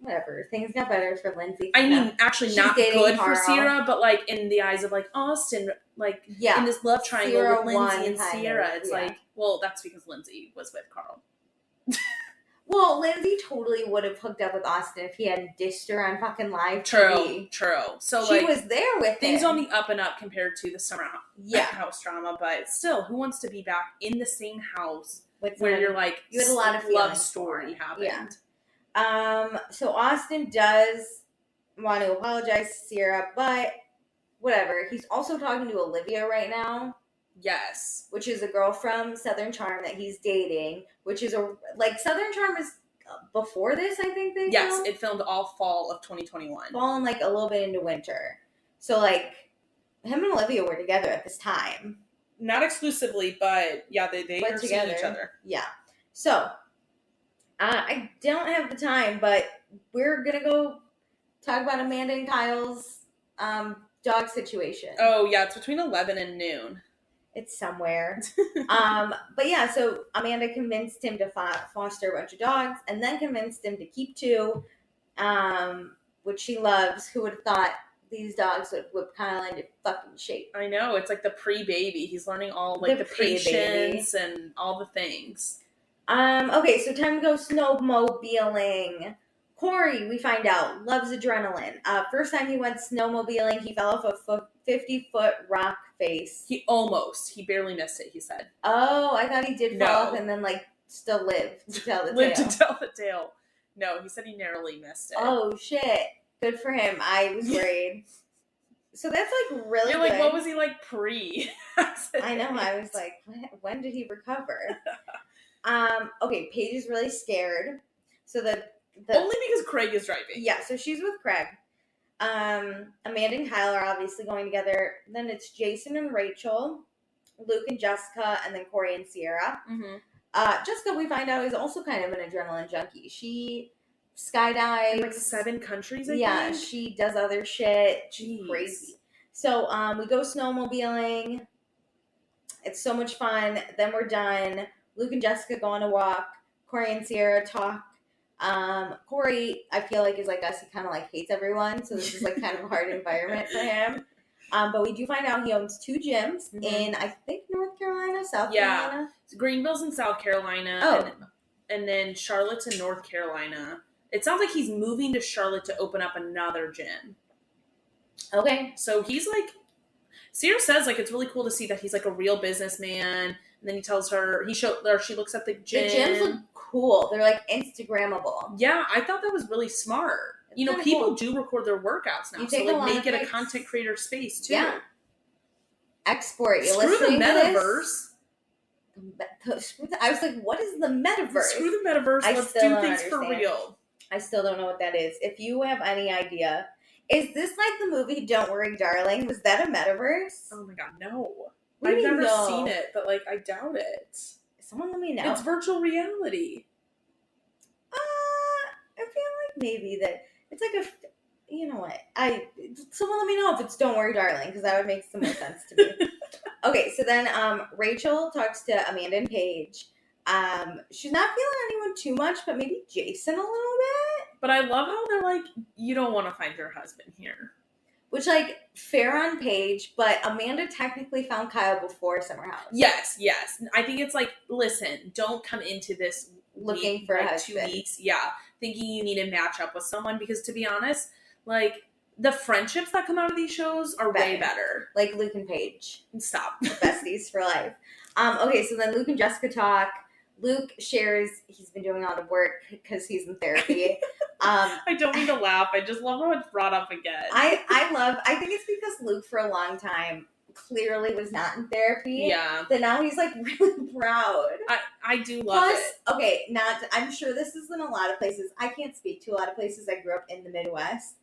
Whatever. Things got better for Lindsay. I mean, actually not good for Sierra, but like in the eyes of like Austen, like in this love triangle Sierra with Lindsay and Sierra, it's like, well, that's because Lindsay was with Carl. Well, Lindsay totally would have hooked up with Austen if he hadn't dissed her on fucking live TV. True. So she was there with things him. On the up and up compared to the Summer House drama, but still, who wants to be back in the same house where you're like, you had a lot of love story happened. Yeah. So Austen does want to apologize to Sierra, but whatever. He's also talking to Olivia right now. Yes. Which is a girl from Southern Charm that he's dating, which is Southern Charm is before this, I think they filmed. It filmed all fall of 2021. Fall and like a little bit into winter. So like him and Olivia were together at this time. Not exclusively, but yeah, they are seeing each other. Yeah. So I don't have the time, but we're gonna go talk about Amanda and Kyle's dog situation. Oh yeah, it's between 11 and noon. It's somewhere. But yeah, so Amanda convinced him to foster a bunch of dogs, and then convinced him to keep 2, which she loves. Who would have thought these dogs would whip Kyle into fucking shape? I know, it's like the pre-baby. He's learning all like the patience and all the things. Okay, so time to go snowmobiling. Corey, we find out, loves adrenaline. First time he went snowmobiling, he fell off a 50-foot rock face. He barely missed it, he said. Oh, I thought he did fall off and then, still lived to tell the tale. To tell the tale. No, he said he narrowly missed it. Oh, shit. Good for him. I was worried. So that's, really You're good. what was he pre? I know. I was like, when did he recover? Okay, Paige is really scared. So only because Craig is driving. Yeah, so she's with Craig. Amanda and Kyle are obviously going together. Then it's Jason and Rachel, Luke and Jessica, and then Corey and Sierra. Mm-hmm. Jessica, we find out, is also kind of an adrenaline junkie. She skydives. In 7 countries, I think. She does other shit. Jeez. Crazy. So we go snowmobiling. It's so much fun. Then we're done. Luke and Jessica go on a walk. Corey and Sierra talk. Corey, I feel like, is like us. He kind of like hates everyone, so this is like kind of a hard environment for him. But we do find out he owns 2 gyms in, I think, North Carolina, South Carolina. Greenville's in South Carolina. Oh. And then Charlotte's in North Carolina. It sounds like he's moving to Charlotte to open up another gym. Okay. So he's like, Sierra says like it's really cool to see that he's like a real businessman. And then he tells her, she looks at the gym. The gyms look cool. They're like Instagrammable. Yeah, I thought that was really smart. It's people do record their workouts now. You so take like make it a content creator space too. Yeah. Export. You Screw the metaverse. I was like, what is the metaverse? Screw the metaverse. Let's do things for real. I still don't know what that is. If you have any idea, is this like the movie Don't Worry, Darling? Was that a metaverse? Oh my god, no. What I've never seen it, but like I doubt it. Someone let me know. It's virtual reality. I feel like maybe that it's like you know what? Someone let me know if it's Don't Worry, Darling, because that would make some more sense to me. Okay, so then Rachel talks to Amanda and Paige. She's not feeling anyone too much, but maybe Jason a little bit. But I love how they're like, you don't want to find your husband here. Which, like, fair on Paige, but Amanda technically found Kyle before Summer House. Yes. I think it's like, listen, don't come into this looking for a husband. 2 weeks, thinking you need to match up with someone, because to be honest, like, the friendships that come out of these shows are way better. Like Luke and Paige. Stop. Besties for life. Okay, so then Luke and Jessica talk. Luke shares he's been doing a lot of work because he's in therapy. I don't mean to laugh. I just love how it's brought up again. I think it's because Luke for a long time clearly was not in therapy. Yeah. That now he's like really proud. I do love it. Okay, I'm sure this is in a lot of places. I can't speak to a lot of places. I grew up in the Midwest.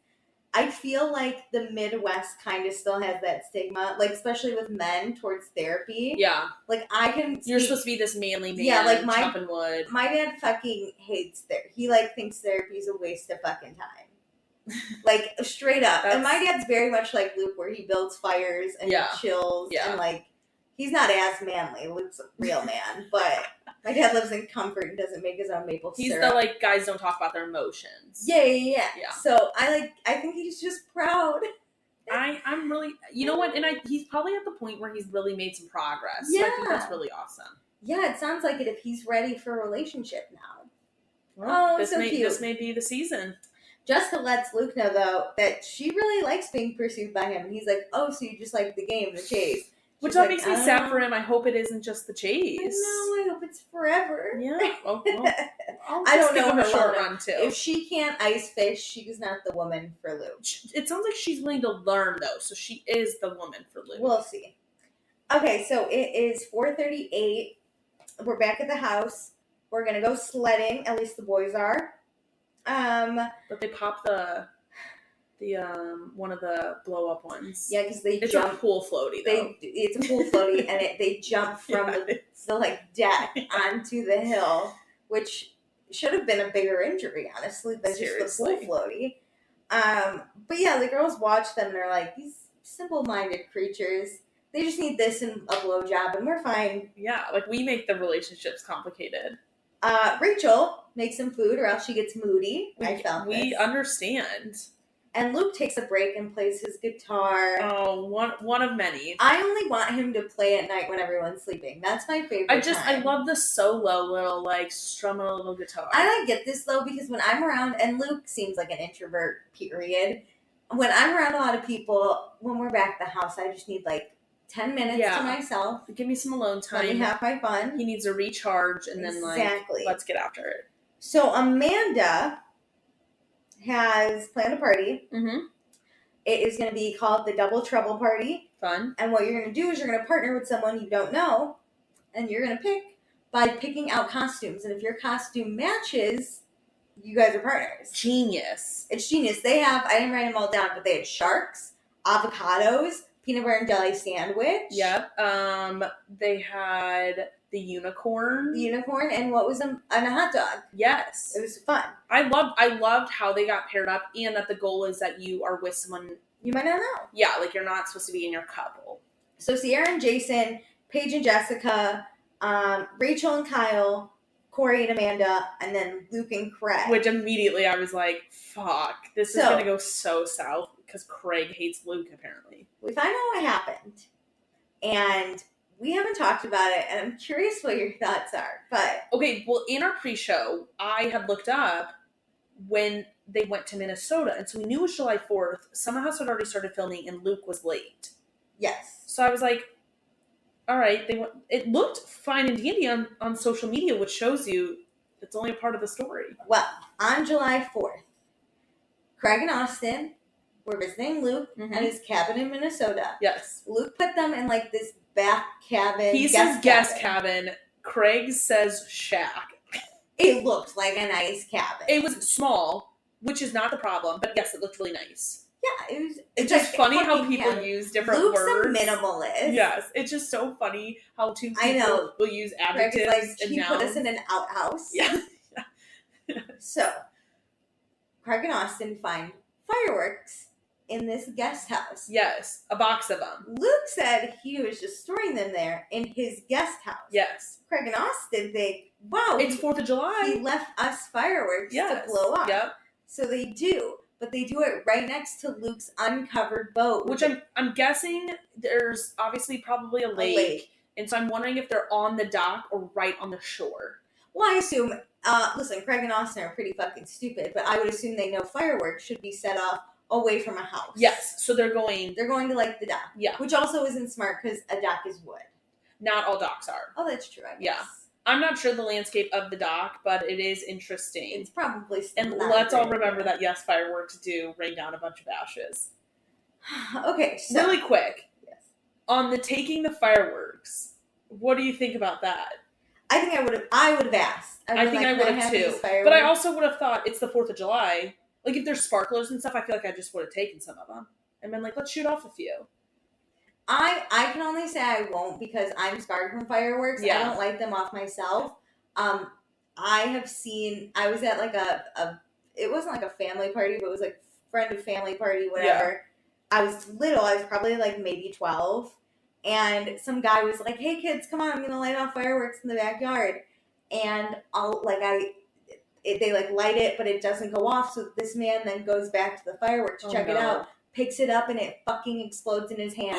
I feel like the Midwest kind of still has that stigma, like especially with men towards therapy. Yeah. Like I can. You're supposed to be this manly man. Yeah, like chopping wood. My dad fucking hates therapy. He like thinks therapy is a waste of fucking time. Like straight up. And my dad's very much like Luke, where he builds fires and chills and like he's not as manly. Luke's a real man, but my dad lives in comfort and doesn't make his own maple syrup. He's the like guys don't talk about their emotions. Yeah. So I think he's just proud. I'm really, you know what? And he's probably at the point where he's really made some progress. Yeah. So I think that's really awesome. Yeah, it sounds like it if he's ready for a relationship now. Well, this may be the season. Jessica lets Luke know, though, that she really likes being pursued by him. And he's like, oh, so you just like the game, the chase. Which that makes me sad for him. I hope it isn't just the chase. No, I hope it's forever. Yeah. Well, I don't know her short run too. If she can't ice fish, she's not the woman for Luke. It sounds like she's willing to learn, though, so she is the woman for Luke. We'll see. Okay, so it is 4:38. We're back at the house. We're gonna go sledding. At least the boys are. But they pop the one of the blow up ones. Yeah, because it's a pool floaty though. It's a pool floaty, and they jump from the like deck onto the hill, which should have been a bigger injury, honestly, than just the pool floaty. But yeah, the girls watch them and they're like, these simple-minded creatures. They just need this and a blowjob, and we're fine. Yeah, like we make the relationships complicated. Rachel makes some food, or else she gets moody. We understand. And Luke takes a break and plays his guitar. Oh, one of many. I only want him to play at night when everyone's sleeping. That's my favorite I love the solo little, like, strumming a little guitar. I get this, though, because when I'm around, and Luke seems like an introvert, period. When I'm around a lot of people, when we're back at the house, I just need, like, 10 minutes to myself. Give me some alone time. Let me have my fun. He needs a recharge, and then, like, let's get after it. So, Amanda has planned a party. Mm-hmm. It is going to be called the Double Trouble Party. Fun. And what you're going to do is you're going to partner with someone you don't know, and you're going to pick by picking out costumes. And if your costume matches, you guys are partners. Genius. It's genius. They have, I didn't write them all down, but they had sharks, avocados, peanut butter and jelly sandwich. Yep. They had the unicorn. And what was and a hot dog. Yes. It was fun. I loved how they got paired up, and that the goal is that you are with someone you might not know. Yeah, like you're not supposed to be in your couple. So Sierra and Jason, Paige and Jessica, Rachel and Kyle, Corey and Amanda, and then Luke and Craig. Which immediately I was like, fuck, this is going to go so south because Craig hates Luke, apparently. We find out what happened, and we haven't talked about it, and I'm curious what your thoughts are. But okay, well, in our pre-show, I had looked up when they went to Minnesota, and so we knew it was July 4th. Summer House had already started filming, and Luke was late. Yes. So I was like, all right, it looked fine and dandy on social media, which shows you it's only a part of the story. Well, on July 4th, Craig and Austen were visiting Luke at his cabin in Minnesota. Yes. Luke put them in like this back cabin. He says guest cabin. Craig says shack. It looked like a nice cabin. It was small, which is not the problem, but yes, it looked really nice. Yeah, it was. It's just funny how people use different Luke's words. Luke's a minimalist. Yes, it's just so funny how two people will use adjectives and he nouns. put us in an outhouse. Yeah. So, Craig and Austen find fireworks in this guest house. Yes, a box of them. Luke said he was just storing them there in his guest house. Yes. Craig and Austen think, wow, it's 4th of July. He left us fireworks to blow up. Yep. So they do. But they do it right next to Luke's uncovered boat. Which I'm guessing there's obviously probably a lake. And so I'm wondering if they're on the dock or right on the shore. Well, I assume, listen, Craig and Austen are pretty fucking stupid, but I would assume they know fireworks should be set off away from a house. Yes, so they're going to like the dock. Yeah. Which also isn't smart because a dock is wood. Not all docks are. Oh, that's true, I guess. Yeah. I'm not sure the landscape of the dock, but it is interesting. It's probably still and let's all remember that, yes, fireworks do rain down a bunch of ashes. Okay, so... Really quick. Yes. On the taking the fireworks, what do you think about that? I think I would have asked. I think I would have too. But I also would have thought it's the 4th of July. Like, if there's sparklers and stuff, I feel like I just would have taken some of them. And been like, let's shoot off a few. I can only say I won't because I'm scarred from fireworks. Yeah. I don't light them off myself. I was at like it wasn't like a family party, but it was like friend of family party, whatever. Yeah. I was little. I was probably like maybe 12. And some guy was like, hey kids, come on, I'm going to light off fireworks in the backyard. And they like light it, but it doesn't go off. So this man then goes back to the fireworks to check it out. Picks it up and it fucking explodes in his hand.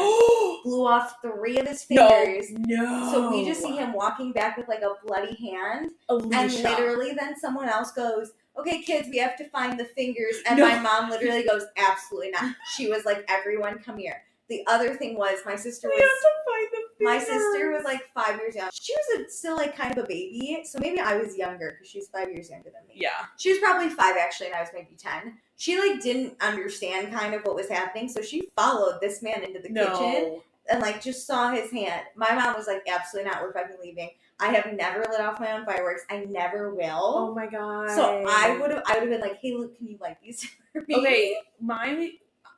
Blew off 3 of his fingers. No. So we just see him walking back with like a bloody hand. Alicia. And literally then someone else goes, okay, kids, we have to find the fingers. And my mom literally goes, absolutely not. She was like, everyone come here. The other thing was my sister was like 5 years young. She was still like kind of a baby. So maybe I was younger because she's 5 years younger than me. Yeah. She was probably 5 actually and I was maybe 10. She like didn't understand kind of what was happening. So she followed this man into the kitchen and like just saw his hand. My mom was like, absolutely not. We're fucking leaving. I have never lit off my own fireworks. I never will. Oh my God. So I would have been like, hey Luke, can you light these for me? Okay.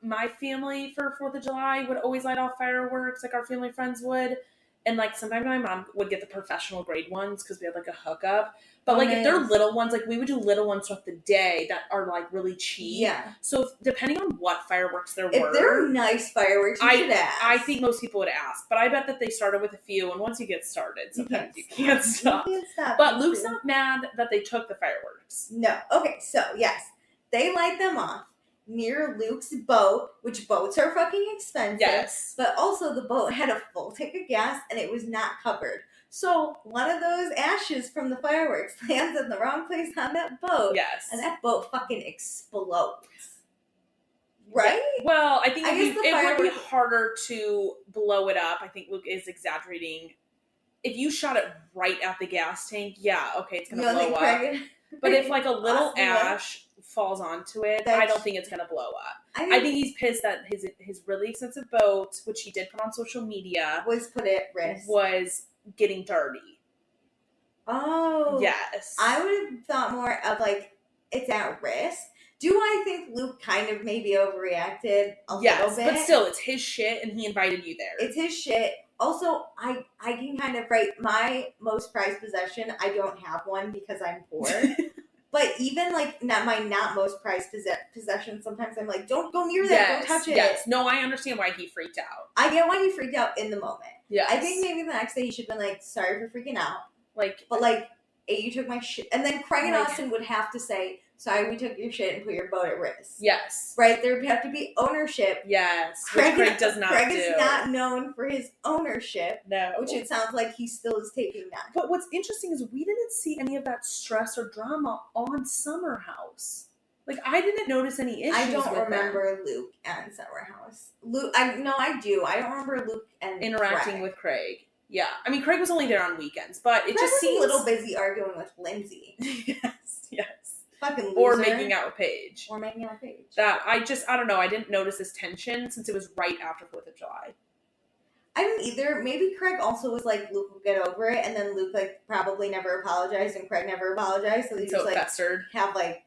My family for 4th of July would always light off fireworks, like our family friends would. And, like, sometimes my mom would get the professional grade ones because we had, like, a hookup. But, if they're little ones, like, we would do little ones throughout the day that are, like, really cheap. Yeah. So, depending on what fireworks there were. If they're nice fireworks, you should ask. I think most people would ask. But I bet that they started with a few. And once you get started, sometimes you can't stop. You can't stop. But Luke's not mad that they took the fireworks. No. Okay, so, yes. They light them off near Luke's boat, which boats are fucking expensive. Yes. But also the boat had a full tank of gas and it was not covered. So one of those ashes from the fireworks lands in the wrong place on that boat. Yes. And that boat fucking explodes. Right? Yeah. Well, I think it would be harder to blow it up. I think Luke is exaggerating. If you shot it right at the gas tank, yeah, okay, it's going to blow up. But if like a little ash falls onto it, I don't think it's going to blow up. I think he's pissed that his really expensive boat, which he did put on social media, was put at risk. Was getting dirty. Oh. Yes. I would have thought more of like, it's at risk. Do I think Luke kind of maybe overreacted a little bit? But still, it's his shit and he invited you there. It's his shit. Also, I can kind of write my most prized possession. I don't have one because I'm poor. But even like my not most prized possession, sometimes I'm like, don't go near that. Don't touch it. Yes. No, I understand why he freaked out. I get why he freaked out in the moment. Yeah. I think maybe the next day he should have been like, sorry for freaking out. But you took my shit. And then Craig and Like- Austen would have to say, sorry, we took your shit and put your boat at risk. Yes. Right? There would have to be ownership. Yes. Craig does not Craig do. is not known for his ownership. No. Which it sounds like he still is taking that. But what's interesting is we didn't see any of that stress or drama on Summer House. Like, I didn't notice any issues. I don't with remember Luke and Summer House. I do. I don't remember Luke and interacting Craig. with Craig. Yeah. I mean, Craig was only there on weekends, but it Craig just was seems a little busy arguing with Lindsay. yes. Fucking loser. Or making out with Paige. That, I don't know. I didn't notice this tension since it was right after 4th of July. I didn't either. Maybe Craig also was like, Luke will get over it, and then Luke, like, probably never apologized, and Craig never apologized, so he So just, like, festered. have, like...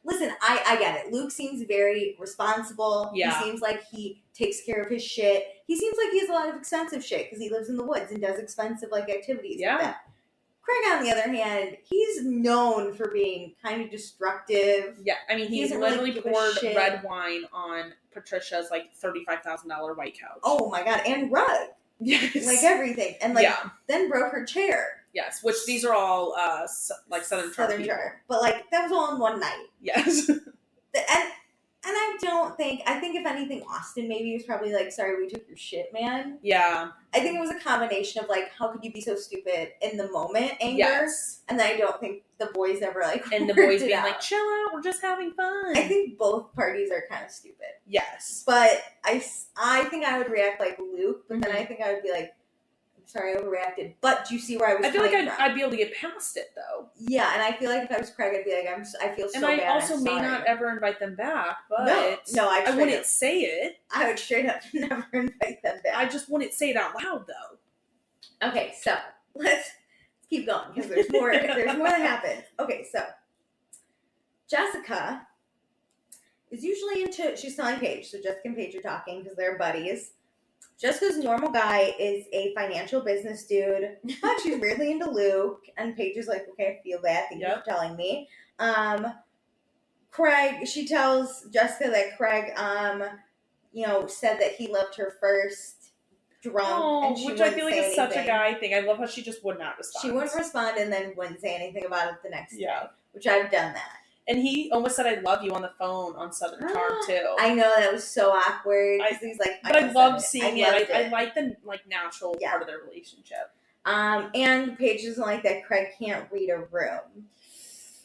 Listen, I get it. Luke seems very responsible. Yeah. He seems like he takes care of his shit. He seems like he has a lot of expensive shit, because he lives in the woods and does expensive, like, activities Yeah. like that. Craig, on the other hand, he's known for being kind of destructive. Yeah, I mean, he doesn't literally really give a poured shit. red wine on Patricia's, like, $35,000 white couch. Oh, my God. And rug. Yes. Like, everything. And, like, yeah. then broke her chair. Yes, which these are all, like, Southern Charm. But, like, that was all in one night. Yes. And I think if anything, Austen maybe was probably like, sorry, we took your shit, man. Yeah. I think it was a combination of, like, how could you be so stupid in the moment anger? Yes. And then I don't think the boys ever, like, And the boys worked it being out. like, chill out, we're just having fun. I think both parties are kind of stupid. Yes. But I think I would react like Luke, but then Mhm. I think I would be like, I'm sorry, I overreacted. But do you see where I was I feel like coming from? I'd be able to get past it, though. Yeah, and I feel like if I was Craig, I'd be like, I feel so And I bad. also I'm may sorry. not ever invite them back, but No, I I wouldn't say it. I would straight up never invite them back. I just wouldn't say it out loud, though. Okay, so let's keep going because there's more. There's more that happens. Okay, so Jessica is usually she's telling Paige, so Jessica and Paige are talking because they're buddies. Jessica's normal guy is a financial business dude, but she's weirdly into Luke, and Paige is like, okay, I feel that. Thank you for telling me. Craig, she tells Jessica that Craig, said that he loved her first drunk, and she which I wouldn't feel like say is such a anything. guy thing. I love how she just would not respond. She wouldn't respond and then wouldn't say anything about it the next day, which I've done that. And he almost said, I love you on the phone on Southern Charm, too. I know, that was so awkward. He's like, but I love seeing it. I I like the natural part of their relationship. And Paige doesn't like that Craig can't read a room.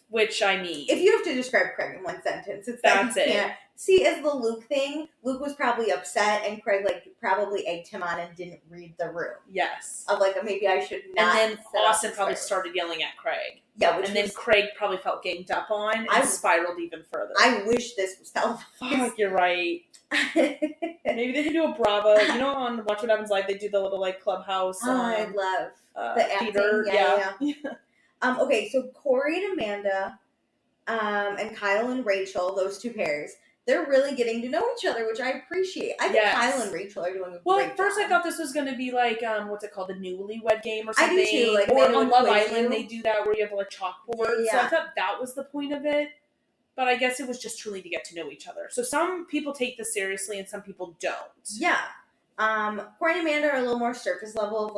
Which, I mean, if you have to describe Craig in one sentence, it's that he can't. See, as the Luke thing, Luke was probably upset, and Craig, probably egged him on and didn't read the room. Yes. Of, maybe I should not. And then Austen probably started yelling at Craig. Yeah, then Craig probably felt ganged up on and spiraled even further. I wish this was televised. Fuck, you're right. Maybe they could do a Bravo. On Watch What Happens Live, they do the little, Clubhouse. I love the theater. Acting. Yeah. Okay, so Corey and Amanda, and Kyle and Rachel, those two pairs, they're really getting to know each other, which I appreciate. I think Kyle and Rachel are doing a great at first job. I thought this was going to be what's it called, the Newlywed Game or something. I do too. Or on Love Island, they do that where you have chalkboard. Yeah. So I thought that was the point of it. But I guess it was just truly to get to know each other. So some people take this seriously and some people don't. Yeah. Corey and Amanda are a little more surface level of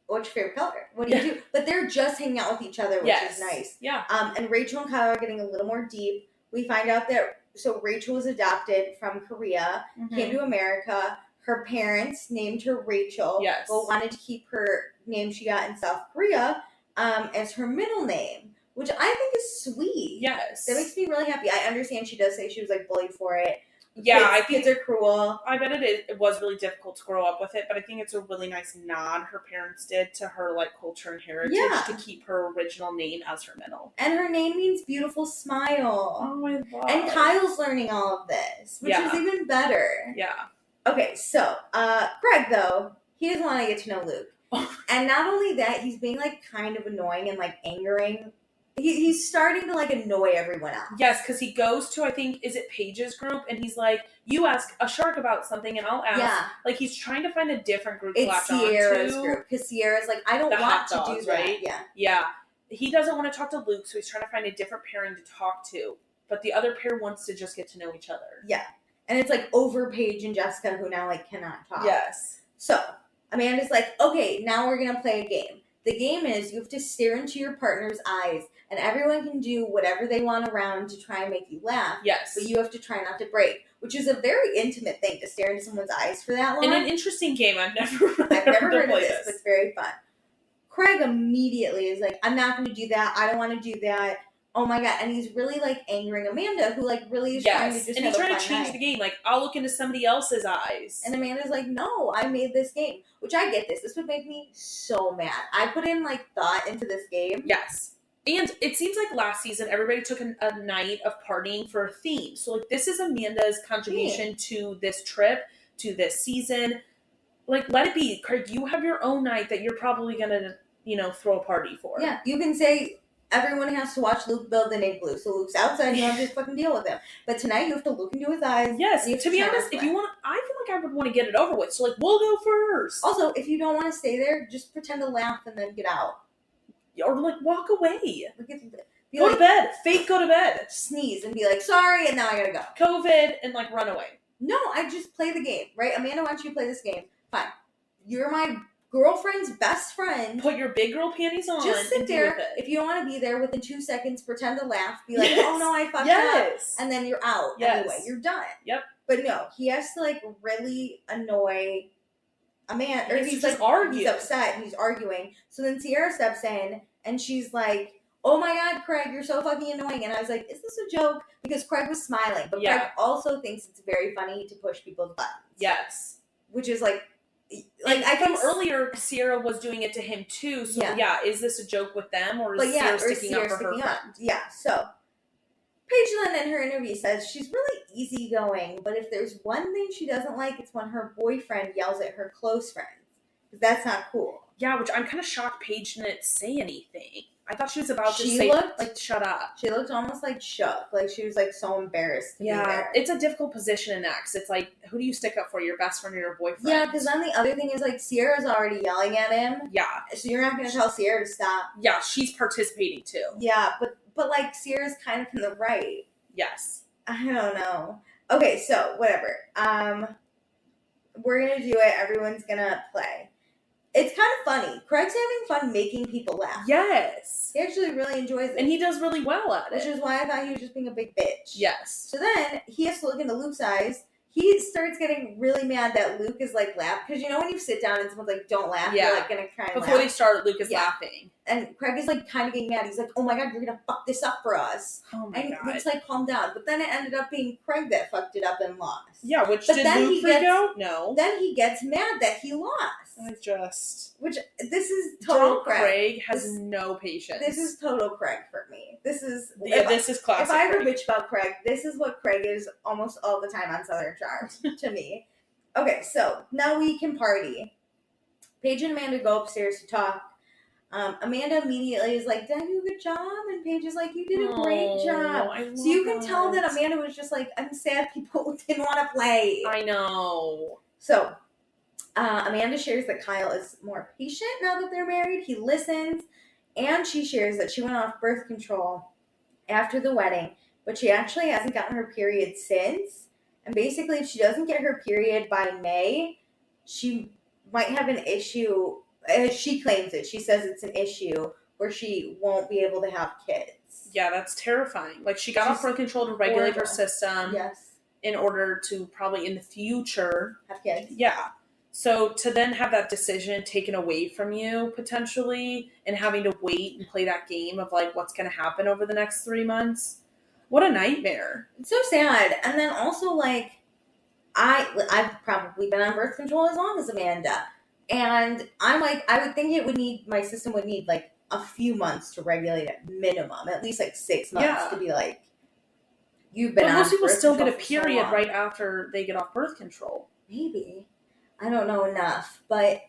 what's your favorite color? What do you do? But they're just hanging out with each other, which is nice. Yeah. And Rachel and Kyle are getting a little more deep. We find out that Rachel was adopted from Korea, came to America. Her parents named her Rachel. Yes. But wanted to keep her name she got in South Korea as her middle name, which I think is sweet. Yes. That makes me really happy. I understand she does say she was bullied for it. Yeah, kids are cruel. I bet it was really difficult to grow up with it, but I think it's a really nice nod her parents did to her culture and heritage to keep her original name as her middle. And her name means beautiful smile. Oh, I love. And Kyle's learning all of this, which is even better. Yeah. Okay, so Craig though, he doesn't want to get to know Luke, and not only that, he's being kind of annoying and angering. He's starting to annoy everyone else. Yes, because he goes to, I think, is it Paige's group? And he's like, you ask a shark about something and I'll ask. Yeah. He's trying to find a different group to latch on to. It's Sierra's group. Because Sierra's I don't want to do that. Right? Yeah. Yeah. He doesn't want to talk to Luke, so he's trying to find a different pairing to talk to. But the other pair wants to just get to know each other. Yeah. And it's over Paige and Jessica, who now cannot talk. Yes. So Amanda's okay, now we're going to play a game. The game is you have to stare into your partner's eyes, and everyone can do whatever they want around to try and make you laugh. Yes. But you have to try not to break, which is a very intimate thing to stare into someone's eyes for that long. And an interesting game. I've never heard of this, but it's very fun. Craig immediately is like, I'm not going to do that. I don't want to do that. Oh my God. And he's really like angering Amanda, who like really is trying to just and he's trying to change the game. Like, I'll look into somebody else's eyes. And Amanda's like, no, I made this game. Which I get this. This would make me so mad. I put in like thought into this game. Yes. And it seems like last season, everybody took a night of partying for a theme. So like, this is Amanda's contribution to this trip, to this season. Like, let it be. Craig, you have your own night that you're probably going to, throw a party for. Yeah, you can say everyone has to watch Luke build an igloo. So Luke's outside, you don't have to fucking deal with him. But tonight you have to look into his eyes. Yes, to be honest, if you want, I feel like I would want to get it over with. So like, we'll go first. Also, if you don't want to stay there, just pretend to laugh and then get out. Or like, walk away. Go to bed. Fake go to bed. Sneeze and be like, sorry, and now I gotta go. COVID, and like run away. No, I just play the game, right? Amanda wants you to play this game. Fine. You're my girlfriend's best friend. Put your big girl panties on. Just sit there. If you don't want to be there, within 2 seconds, pretend to laugh. Be like, oh no, I fucked up. And then you're out. Anyway, you're done. Yep. But no, he has to like really annoy Amanda. Or he's like arguing. He's upset and he's arguing. So then Sierra steps in and she's like, oh my God, Craig, you're so fucking annoying. And I was like, is this a joke? Because Craig was smiling. But Craig also thinks it's very funny to push people's buttons. Yes. Which is like I think earlier Sierra was doing it to him too. So is this a joke with them, or is Sierra sticking up for her friend? Yeah. So Paige then in her interview says she's really easygoing, but if there's one thing she doesn't like, it's when her boyfriend yells at her close friends. Because that's not cool. Yeah, which I'm kind of shocked Paige didn't say anything. I thought she was about to say, shut up. She looked almost like shook. Like, she was, like, so embarrassed to be there. It's a difficult position in X. It's like, who do you stick up for, your best friend or your boyfriend? Yeah, because then the other thing is, like, Sierra's already yelling at him. Yeah. So you're not going to tell Sierra to stop. Yeah, she's participating, too. Yeah, but like, Sierra's kind of in the right. Yes. I don't know. Okay, so, whatever. We're going to do it. Everyone's going to play. It's kind of funny. Craig's having fun making people laugh. Yes. He actually really enjoys it. And he does really well at it. Which is why I thought he was just being a big bitch. Yes. So then, he has to look into Luke's eyes. He starts getting really mad that Luke is, like, laughing. Because, you know when you sit down and someone's like, don't laugh, you're, like, going to try and Before laugh. they start, Luke is laughing. And Craig is, like, kind of getting mad. He's like, oh, my God, you're going to fuck this up for us. Oh, my God. And Luke's like, calm down. But then it ended up being Craig that fucked it up and lost. Yeah, which did Luke freak out? No. Then he gets mad that he lost. Which, this is total Craig. Has no patience. This is total Craig for me. This is classic. If I ever bitch about Craig, this is what Craig is almost all the time on Southern Charms to me. Okay, so now we can party. Paige and Amanda go upstairs to talk. Amanda immediately is like, did I do a good job? And Paige is like, you did a great job. So you can tell that Amanda was just like, I'm sad people didn't want to play. I know. So Amanda shares that Kyle is more patient now that they're married. He listens. And she shares that she went off birth control after the wedding, but she actually hasn't gotten her period since. And basically, if she doesn't get her period by May, she might have an issue. She claims it. She says it's an issue where she won't be able to have kids. Yeah, that's terrifying. Like, she got off birth control to regulate her system. Yes. In order to probably in the future have kids. Yeah. So to then have that decision taken away from you potentially and having to wait and play that game of like what's going to happen over the next 3 months. What a nightmare. It's so sad. And then also like I've probably been on birth control as long as Amanda. And I'm like, I would think my system would need like a few months to regulate at minimum, at least like 6 months to be like, you've been on birth control. Most people still get a period right after they get off birth control. Maybe. I don't know enough, but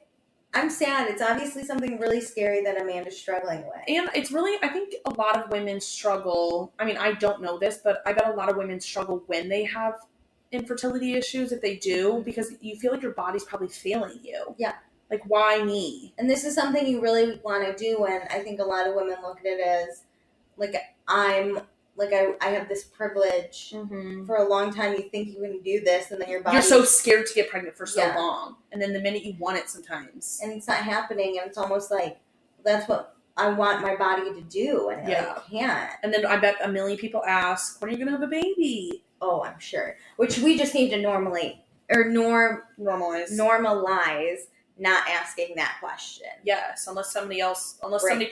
I'm sad. It's obviously something really scary that Amanda's struggling with. And it's really, I think a lot of women struggle. I mean, I don't know this, but I bet a lot of women struggle when they have infertility issues, if they do, because you feel like your body's probably failing you. Yeah. Like, why me? And this is something you really want to do, and I think a lot of women look at it as, like, I have this privilege. Mm-hmm. For a long time. You think you can do this, and then your body... You're so scared to get pregnant for so long. And then the minute you want it sometimes. And it's not happening, and it's almost like, that's what I want my body to do, and Yeah. I can't. And then I bet a million people ask, when are you going to have a baby? Oh, I'm sure. Which we just need to normalize not asking that question. Yes, unless somebody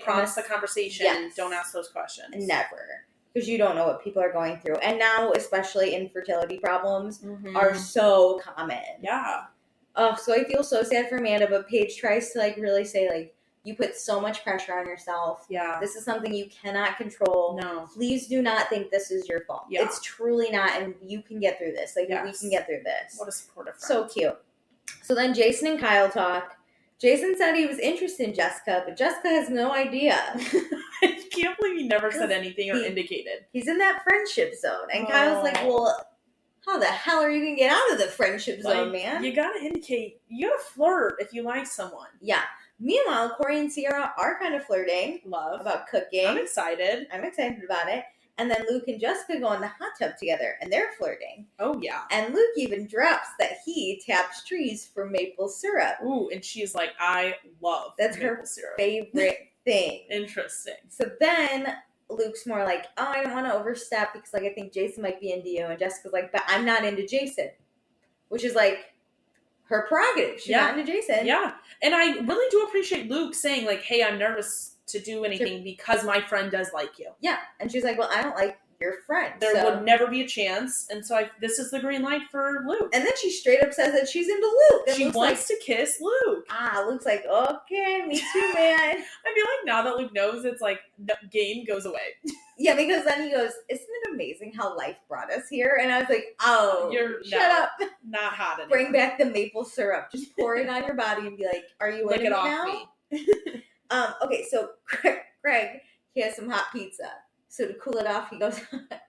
prompts the conversation, yes. Don't ask those questions. Never. Because you don't know what people are going through. And now, especially infertility problems are so common. Yeah. Oh, so I feel so sad for Amanda, but Paige tries to, like, really say, like, you put so much pressure on yourself. Yeah. This is something you cannot control. No. Please do not think this is your fault. Yeah. It's truly not, and you can get through this. Like, we can get through this. What a supportive friend. So cute. So then Jason and Kyle talk. Jason said he was interested in Jessica, but Jessica has no idea. I can't believe he never said anything or indicated. He's in that friendship zone. And Kyle's like, well, how the hell are you going to get out of the friendship zone, man? You got to indicate, you got to flirt if you like someone. Yeah. Meanwhile, Corey and Sierra are kind of flirting. Love. About cooking. I'm excited about it. And then Luke and Jessica go in the hot tub together, and they're flirting. Oh, yeah. And Luke even drops that he taps trees for maple syrup. Ooh, and she's like, I love maple syrup. Favorite thing. Interesting. So then Luke's more like, oh, I don't want to overstep because, like, I think Jason might be into you. And Jessica's like, but I'm not into Jason. Which is, like, her prerogative. She's not into Jason. Yeah. And I really do appreciate Luke saying, like, hey, I'm nervous to do anything because my friend does like you. Yeah. And she's like, well, I don't like your friend. There would never be a chance. And so this is the green light for Luke. And then she straight up says that she's into Luke. And she wants to kiss Luke. Luke's like, okay, me too, man. I feel like now that Luke knows, it's like the game goes away. Yeah, because then he goes, isn't it amazing how life brought us here? And I was like, oh, shut up. Not hot anymore. Bring back the maple syrup. Just pour it on your body and be like, are you lick in it it off now? Okay, so Greg, he has some hot pizza. So to cool it off, he goes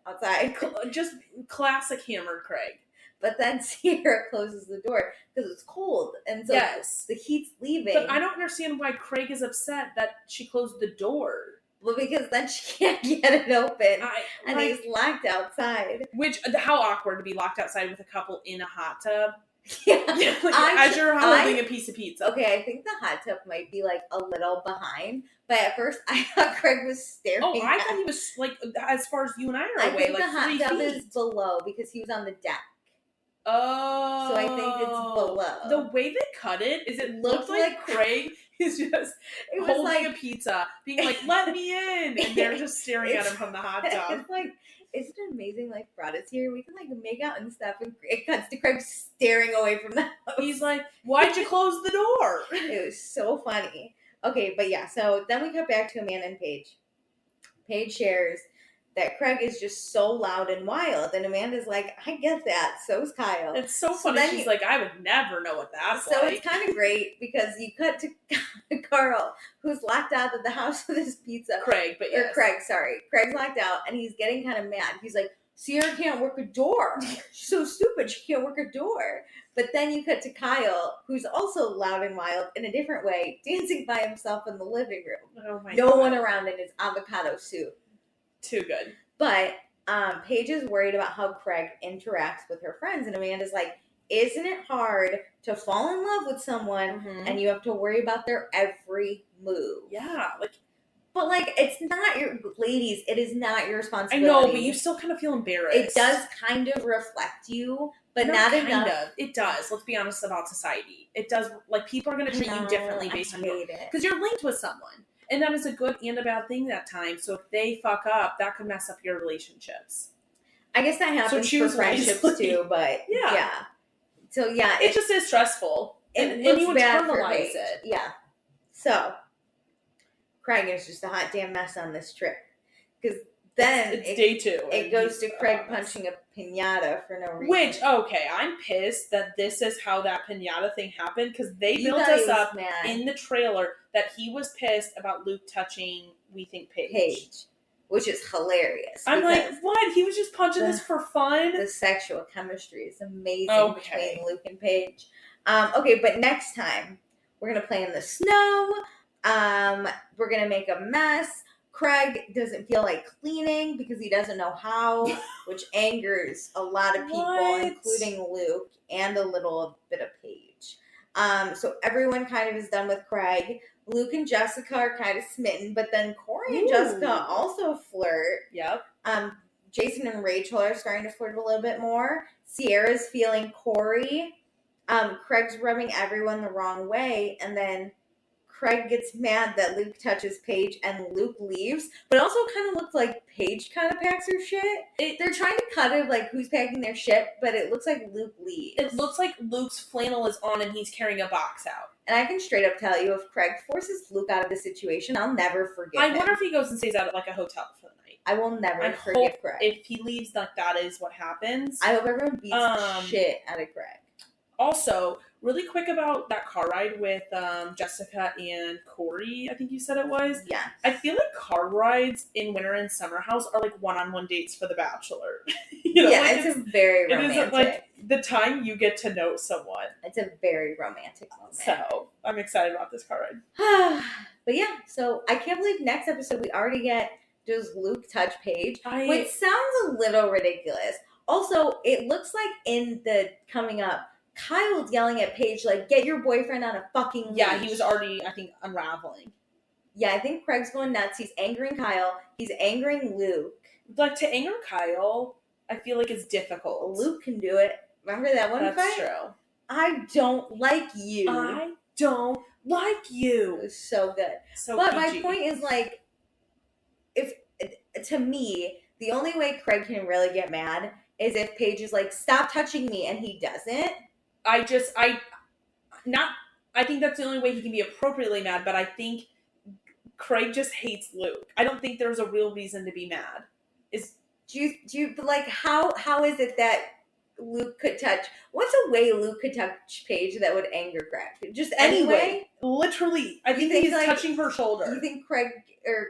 outside. Just classic hammered Craig. But then Sierra closes the door because it's cold. And so the heat's leaving. But I don't understand why Craig is upset that she closed the door. Well, because then she can't get it open. And he's locked outside. Which, how awkward to be locked outside with a couple in a hot tub. Yeah. As you're holding a piece of pizza. Okay, I think the hot tub might be like a little behind. But at first, I thought Craig was staring. Oh, I thought he was like, as far as you and I are away, like 3 feet. I think the hot tub is below because he was on the deck. Oh. So I think it's below. The way they cut it is it looked like Craig is just holding a pizza, being like, let me in. And they're just staring at him from the hot tub. It's like, isn't it amazing life brought us here? We can like make out and stuff, and it cuts to Craig staring away from the house. He's like, why'd you close the door? It was so funny. Okay, but yeah, so then we cut back to Amanda and Paige. Paige shares that Craig is just so loud and wild, and Amanda's like, I get that, so's Kyle. It's so funny. She's like, I would never know what that's like. So it's kind of great because you cut to Carl, who's locked out of the house with his pizza. Craig's locked out, and he's getting kind of mad. He's like, Sierra can't work a door. She's so stupid, she can't work a door. But then you cut to Kyle, who's also loud and wild in a different way, dancing by himself in the living room. Oh my no God. one around in his avocado suit. Too good. But Paige is worried about how Craig interacts with her friends, and Amanda's like, isn't it hard to fall in love with someone and you have to worry about their every move? Yeah, but it's not it is not your responsibility. I know, but you still kind of feel embarrassed. It does kind of reflect you, but not enough. It does. Let's be honest about society. It does. People are going to treat you differently based on because you're linked with someone. And that is a good and a bad thing that time. So if they fuck up, that could mess up your relationships. I guess that happens for friendships too, but yeah. So yeah. It just is stressful. And you internalize it. Yeah. So Craig is just a hot damn mess on this trip. Because then it's day 2. It goes to Craig punching a piñata for no reason. Which, okay, I'm pissed that this is how that piñata thing happened because they built us up in the trailer that he was pissed about Luke touching, we think, Paige. Which is hilarious. I'm like, what? He was just punching this for fun? The sexual chemistry is amazing between Luke and Paige. Okay, but next time, we're going to play in the snow. We're going to make a mess. Craig doesn't feel like cleaning because he doesn't know how, which angers a lot of people, including Luke and a little bit of Paige. So everyone kind of is done with Craig. Luke and Jessica are kind of smitten, but then Corey and Jessica also flirt. Yep. Jason and Rachel are starting to flirt a little bit more. Sierra's feeling Corey. Craig's rubbing everyone the wrong way, and then Craig gets mad that Luke touches Paige and Luke leaves, but it also kind of looks like Paige kind of packs her shit. They're trying to cut it like who's packing their shit, but it looks like Luke leaves. It looks like Luke's flannel is on and he's carrying a box out. And I can straight up tell you, if Craig forces Luke out of the situation, I'll never forgive him. I wonder if he goes and stays out at like a hotel for the night. I will never forgive Craig. If he leaves, like that is what happens. I hope everyone beats the shit out of Craig. Also, really quick about that car ride with Jessica and Corey, I think you said it was. Yeah. I feel like car rides in Winter and Summer House are like one-on-one dates for The Bachelor. It's a very romantic. It is like the time you get to know someone. It's a very romantic moment. So, I'm excited about this car ride. But yeah, so I can't believe next episode we already get does Luke touch Paige, which sounds a little ridiculous. Also, it looks like in the coming up, Kyle's yelling at Paige, like, get your boyfriend on a fucking leash. Yeah, he was already, I think, unraveling. Yeah, I think Craig's going nuts. He's angering Kyle. He's angering Luke. Like, to anger Kyle, I feel like it's difficult. Luke can do it. Remember that one fight? That's true. I don't like you. I don't like you. It was so good. But my point is, like, if to me, the only way Craig can really get mad is if Paige is like, stop touching me, and he doesn't. I think that's the only way he can be appropriately mad, but I think Craig just hates Luke. I don't think there's a real reason to be mad. Do you like how is it that Luke could touch? What's a way Luke could touch Paige that would anger Craig? Just anyway, literally. I think he's like, touching her shoulder. You think Craig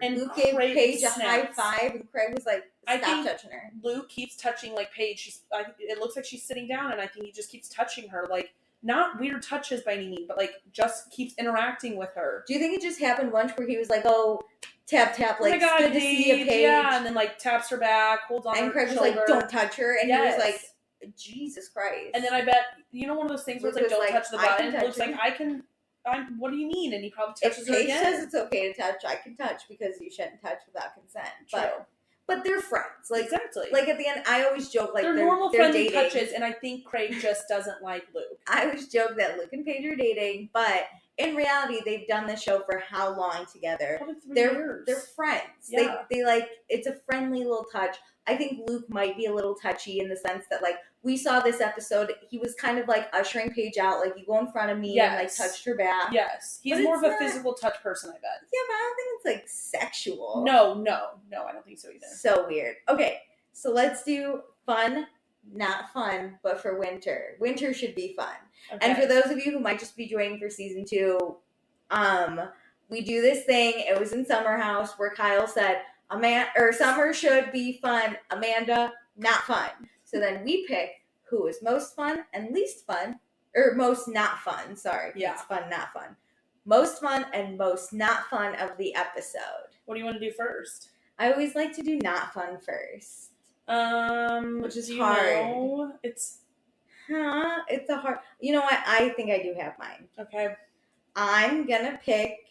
Luke gave Paige a high five, and Craig was like, "Stop touching her." Luke keeps touching like Paige. It looks like she's sitting down, and I think he just keeps touching her, like not weird touches by any means, but like just keeps interacting with her. Do you think it just happened once where he was like, "Oh, tap tap, like oh good to see you, Paige," yeah, and then like taps her back, holds on, and Craig was like, "Don't touch her," and he was like, Jesus Christ. And then I bet, one of those things where it's like, don't touch the button. Luke's like, what do you mean? And he probably touches her again. If Paige says it's okay to touch, I can touch because you shouldn't touch without consent. True. But they're friends. Like, exactly. Like at the end, I always joke like they're normal friendly dating. touches, and I think Craig just doesn't like Luke. I always joke that Luke and Paige are dating, but in reality, they've done this show for how long together? Probably 3 years. They're friends. Yeah. They like, it's a friendly little touch. I think Luke might be a little touchy in the sense that, like, we saw this episode, he was kind of like ushering Paige out, like, you go in front of me and like touched her back. Yes. He's more of a physical touch person, I bet. Yeah, but I don't think it's like sexual. No, I don't think so either. So weird. Okay, so let's do fun, not fun, but for winter. Winter should be fun. Okay. And for those of you who might just be joining for season 2, we do this thing. It was in Summer House where Kyle said, summer should be fun. Amanda, not fun. So then we pick who is most fun and least fun, or most not fun. Sorry. Yeah. It's fun, not fun. Most fun and most not fun of the episode. What do you want to do first? I always like to do not fun first. Which is hard. It's a hard. You know what? I think I do have mine. Okay. I'm gonna pick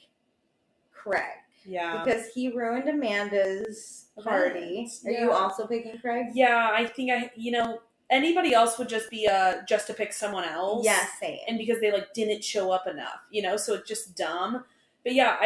Craig. Yeah. Because he ruined Amanda's party. Are you also picking Craig? Yeah, I think anybody else would just be just to pick someone else. Yeah, same. And because they like didn't show up enough, so it's just dumb. But yeah,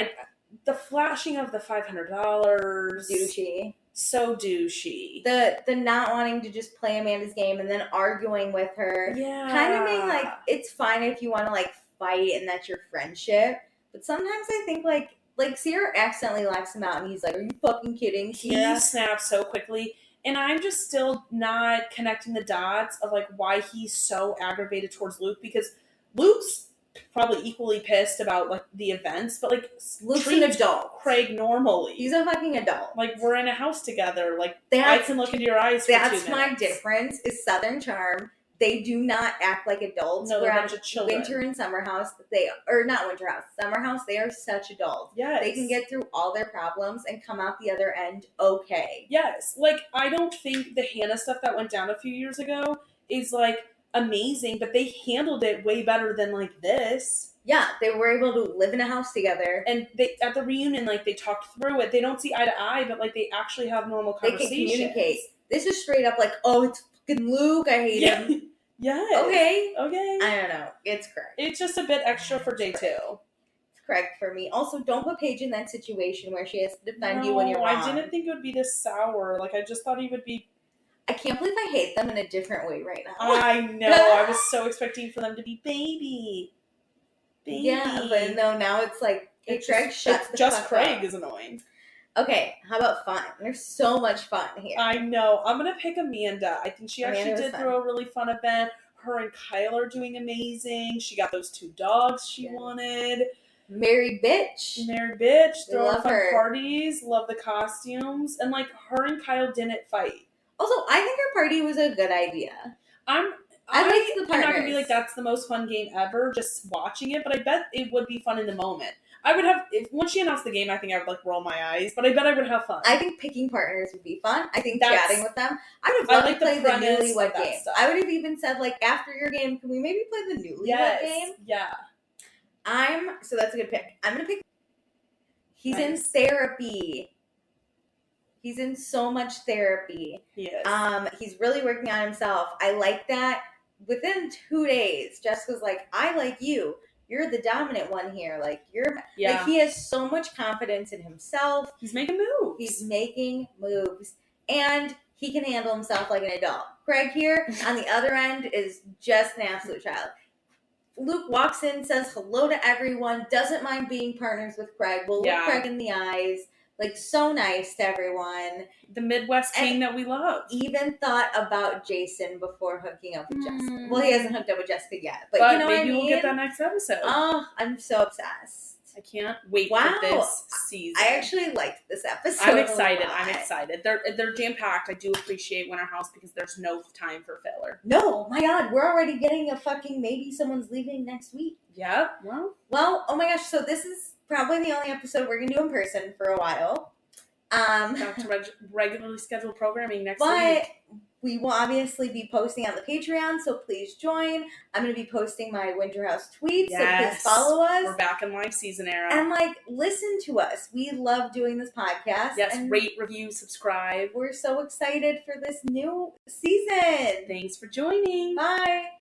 the flashing of the $500. Douchey. So douchey. The not wanting to just play Amanda's game and then arguing with her. Yeah. Kind of being like, it's fine if you want to like fight and that's your friendship. But sometimes I think like Sierra accidentally locks him out and he's like, are you fucking kidding, Sierra? He snaps so quickly. And I'm just still not connecting the dots of like why he's so aggravated towards Luke, because Luke's probably equally pissed about like the events, but like Luke's an adult. Craig normally. He's a fucking adult. Like, we're in a house together. Like, I can look into your eyes for 2 minutes. That's my difference is Southern Charm. They do not act like adults. No, they're a bunch of children. Winter and Summer House, Summer House, they are such adults. Yes. They can get through all their problems and come out the other end okay. Yes. Like, I don't think the Hannah stuff that went down a few years ago is, like, amazing, but they handled it way better than, like, this. Yeah, they were able to live in a house together. And they at the reunion, like, they talked through it. They don't see eye to eye, but, like, they actually have normal They conversations. can communicate. This is straight up like, oh, it's fucking Luke. I hate him. Yes. Okay. Okay. I don't know. It's Craig. It's just a bit extra for day 2. It's Craig for me. Also, don't put Paige in that situation where she has to defend you when you're wrong. I didn't think it would be this sour. Like, I just thought he would be... I can't believe I hate them in a different way right now. I know. I was so expecting for them to be baby. Yeah, but no, now it's like, hey, Craig, shut the just fuck Craig up. is annoying. Okay, how about fun? There's so much fun here. I know. I'm going to pick Amanda. I think she actually did fun. throw a really fun event. Her and Kyle are doing amazing. She got those 2 dogs she wanted. Merry bitch. Throwing fun parties. Love the costumes. And, like, her and Kyle didn't fight. Also, I think our party was a good idea. I like the partners. I'm not going to be like, that's the most fun game ever, just watching it, but I bet it would be fun in the moment. I would have, once she announced the game, I think I would, like, roll my eyes, but I bet I would have fun. I think picking partners would be fun. I think chatting with them. I would have loved to play the newlywed game. Stuff. I would have even said, like, after your game, can we maybe play the newlywed game? Yeah. So that's a good pick. I'm going to pick, he's in therapy. He's in so much therapy. He is. He's really working on himself. I like that. Within 2 days, Jessica's like, I like you. You're the dominant one here. Like, like, he has so much confidence in himself. He's making moves. And he can handle himself like an adult. Craig here, on the other end, is just an absolute child. Luke walks in, says hello to everyone, doesn't mind being partners with Craig, will look Craig in the eyes. Like, so nice to everyone. The Midwest king that we love. Even thought about Jason before hooking up with Jessica. Well, he hasn't hooked up with Jessica yet. But you know what I mean? Maybe we'll get that next episode. Oh, I'm so obsessed. I can't wait for this season. I actually liked this episode. I'm excited. They're jam-packed. I do appreciate Winter House because there's no time for filler. No, my God. We're already getting a fucking maybe someone's leaving next week. Yeah. Well, oh my gosh. So this is probably the only episode we're going to do in person for a while. Back to regularly scheduled programming next week. We will obviously be posting on the Patreon, so please join. I'm going to be posting my Winter House tweets, so please follow us. We're back in live season era. And, like, listen to us. We love doing this podcast. Yes, rate, review, subscribe. We're so excited for this new season. Thanks for joining. Bye.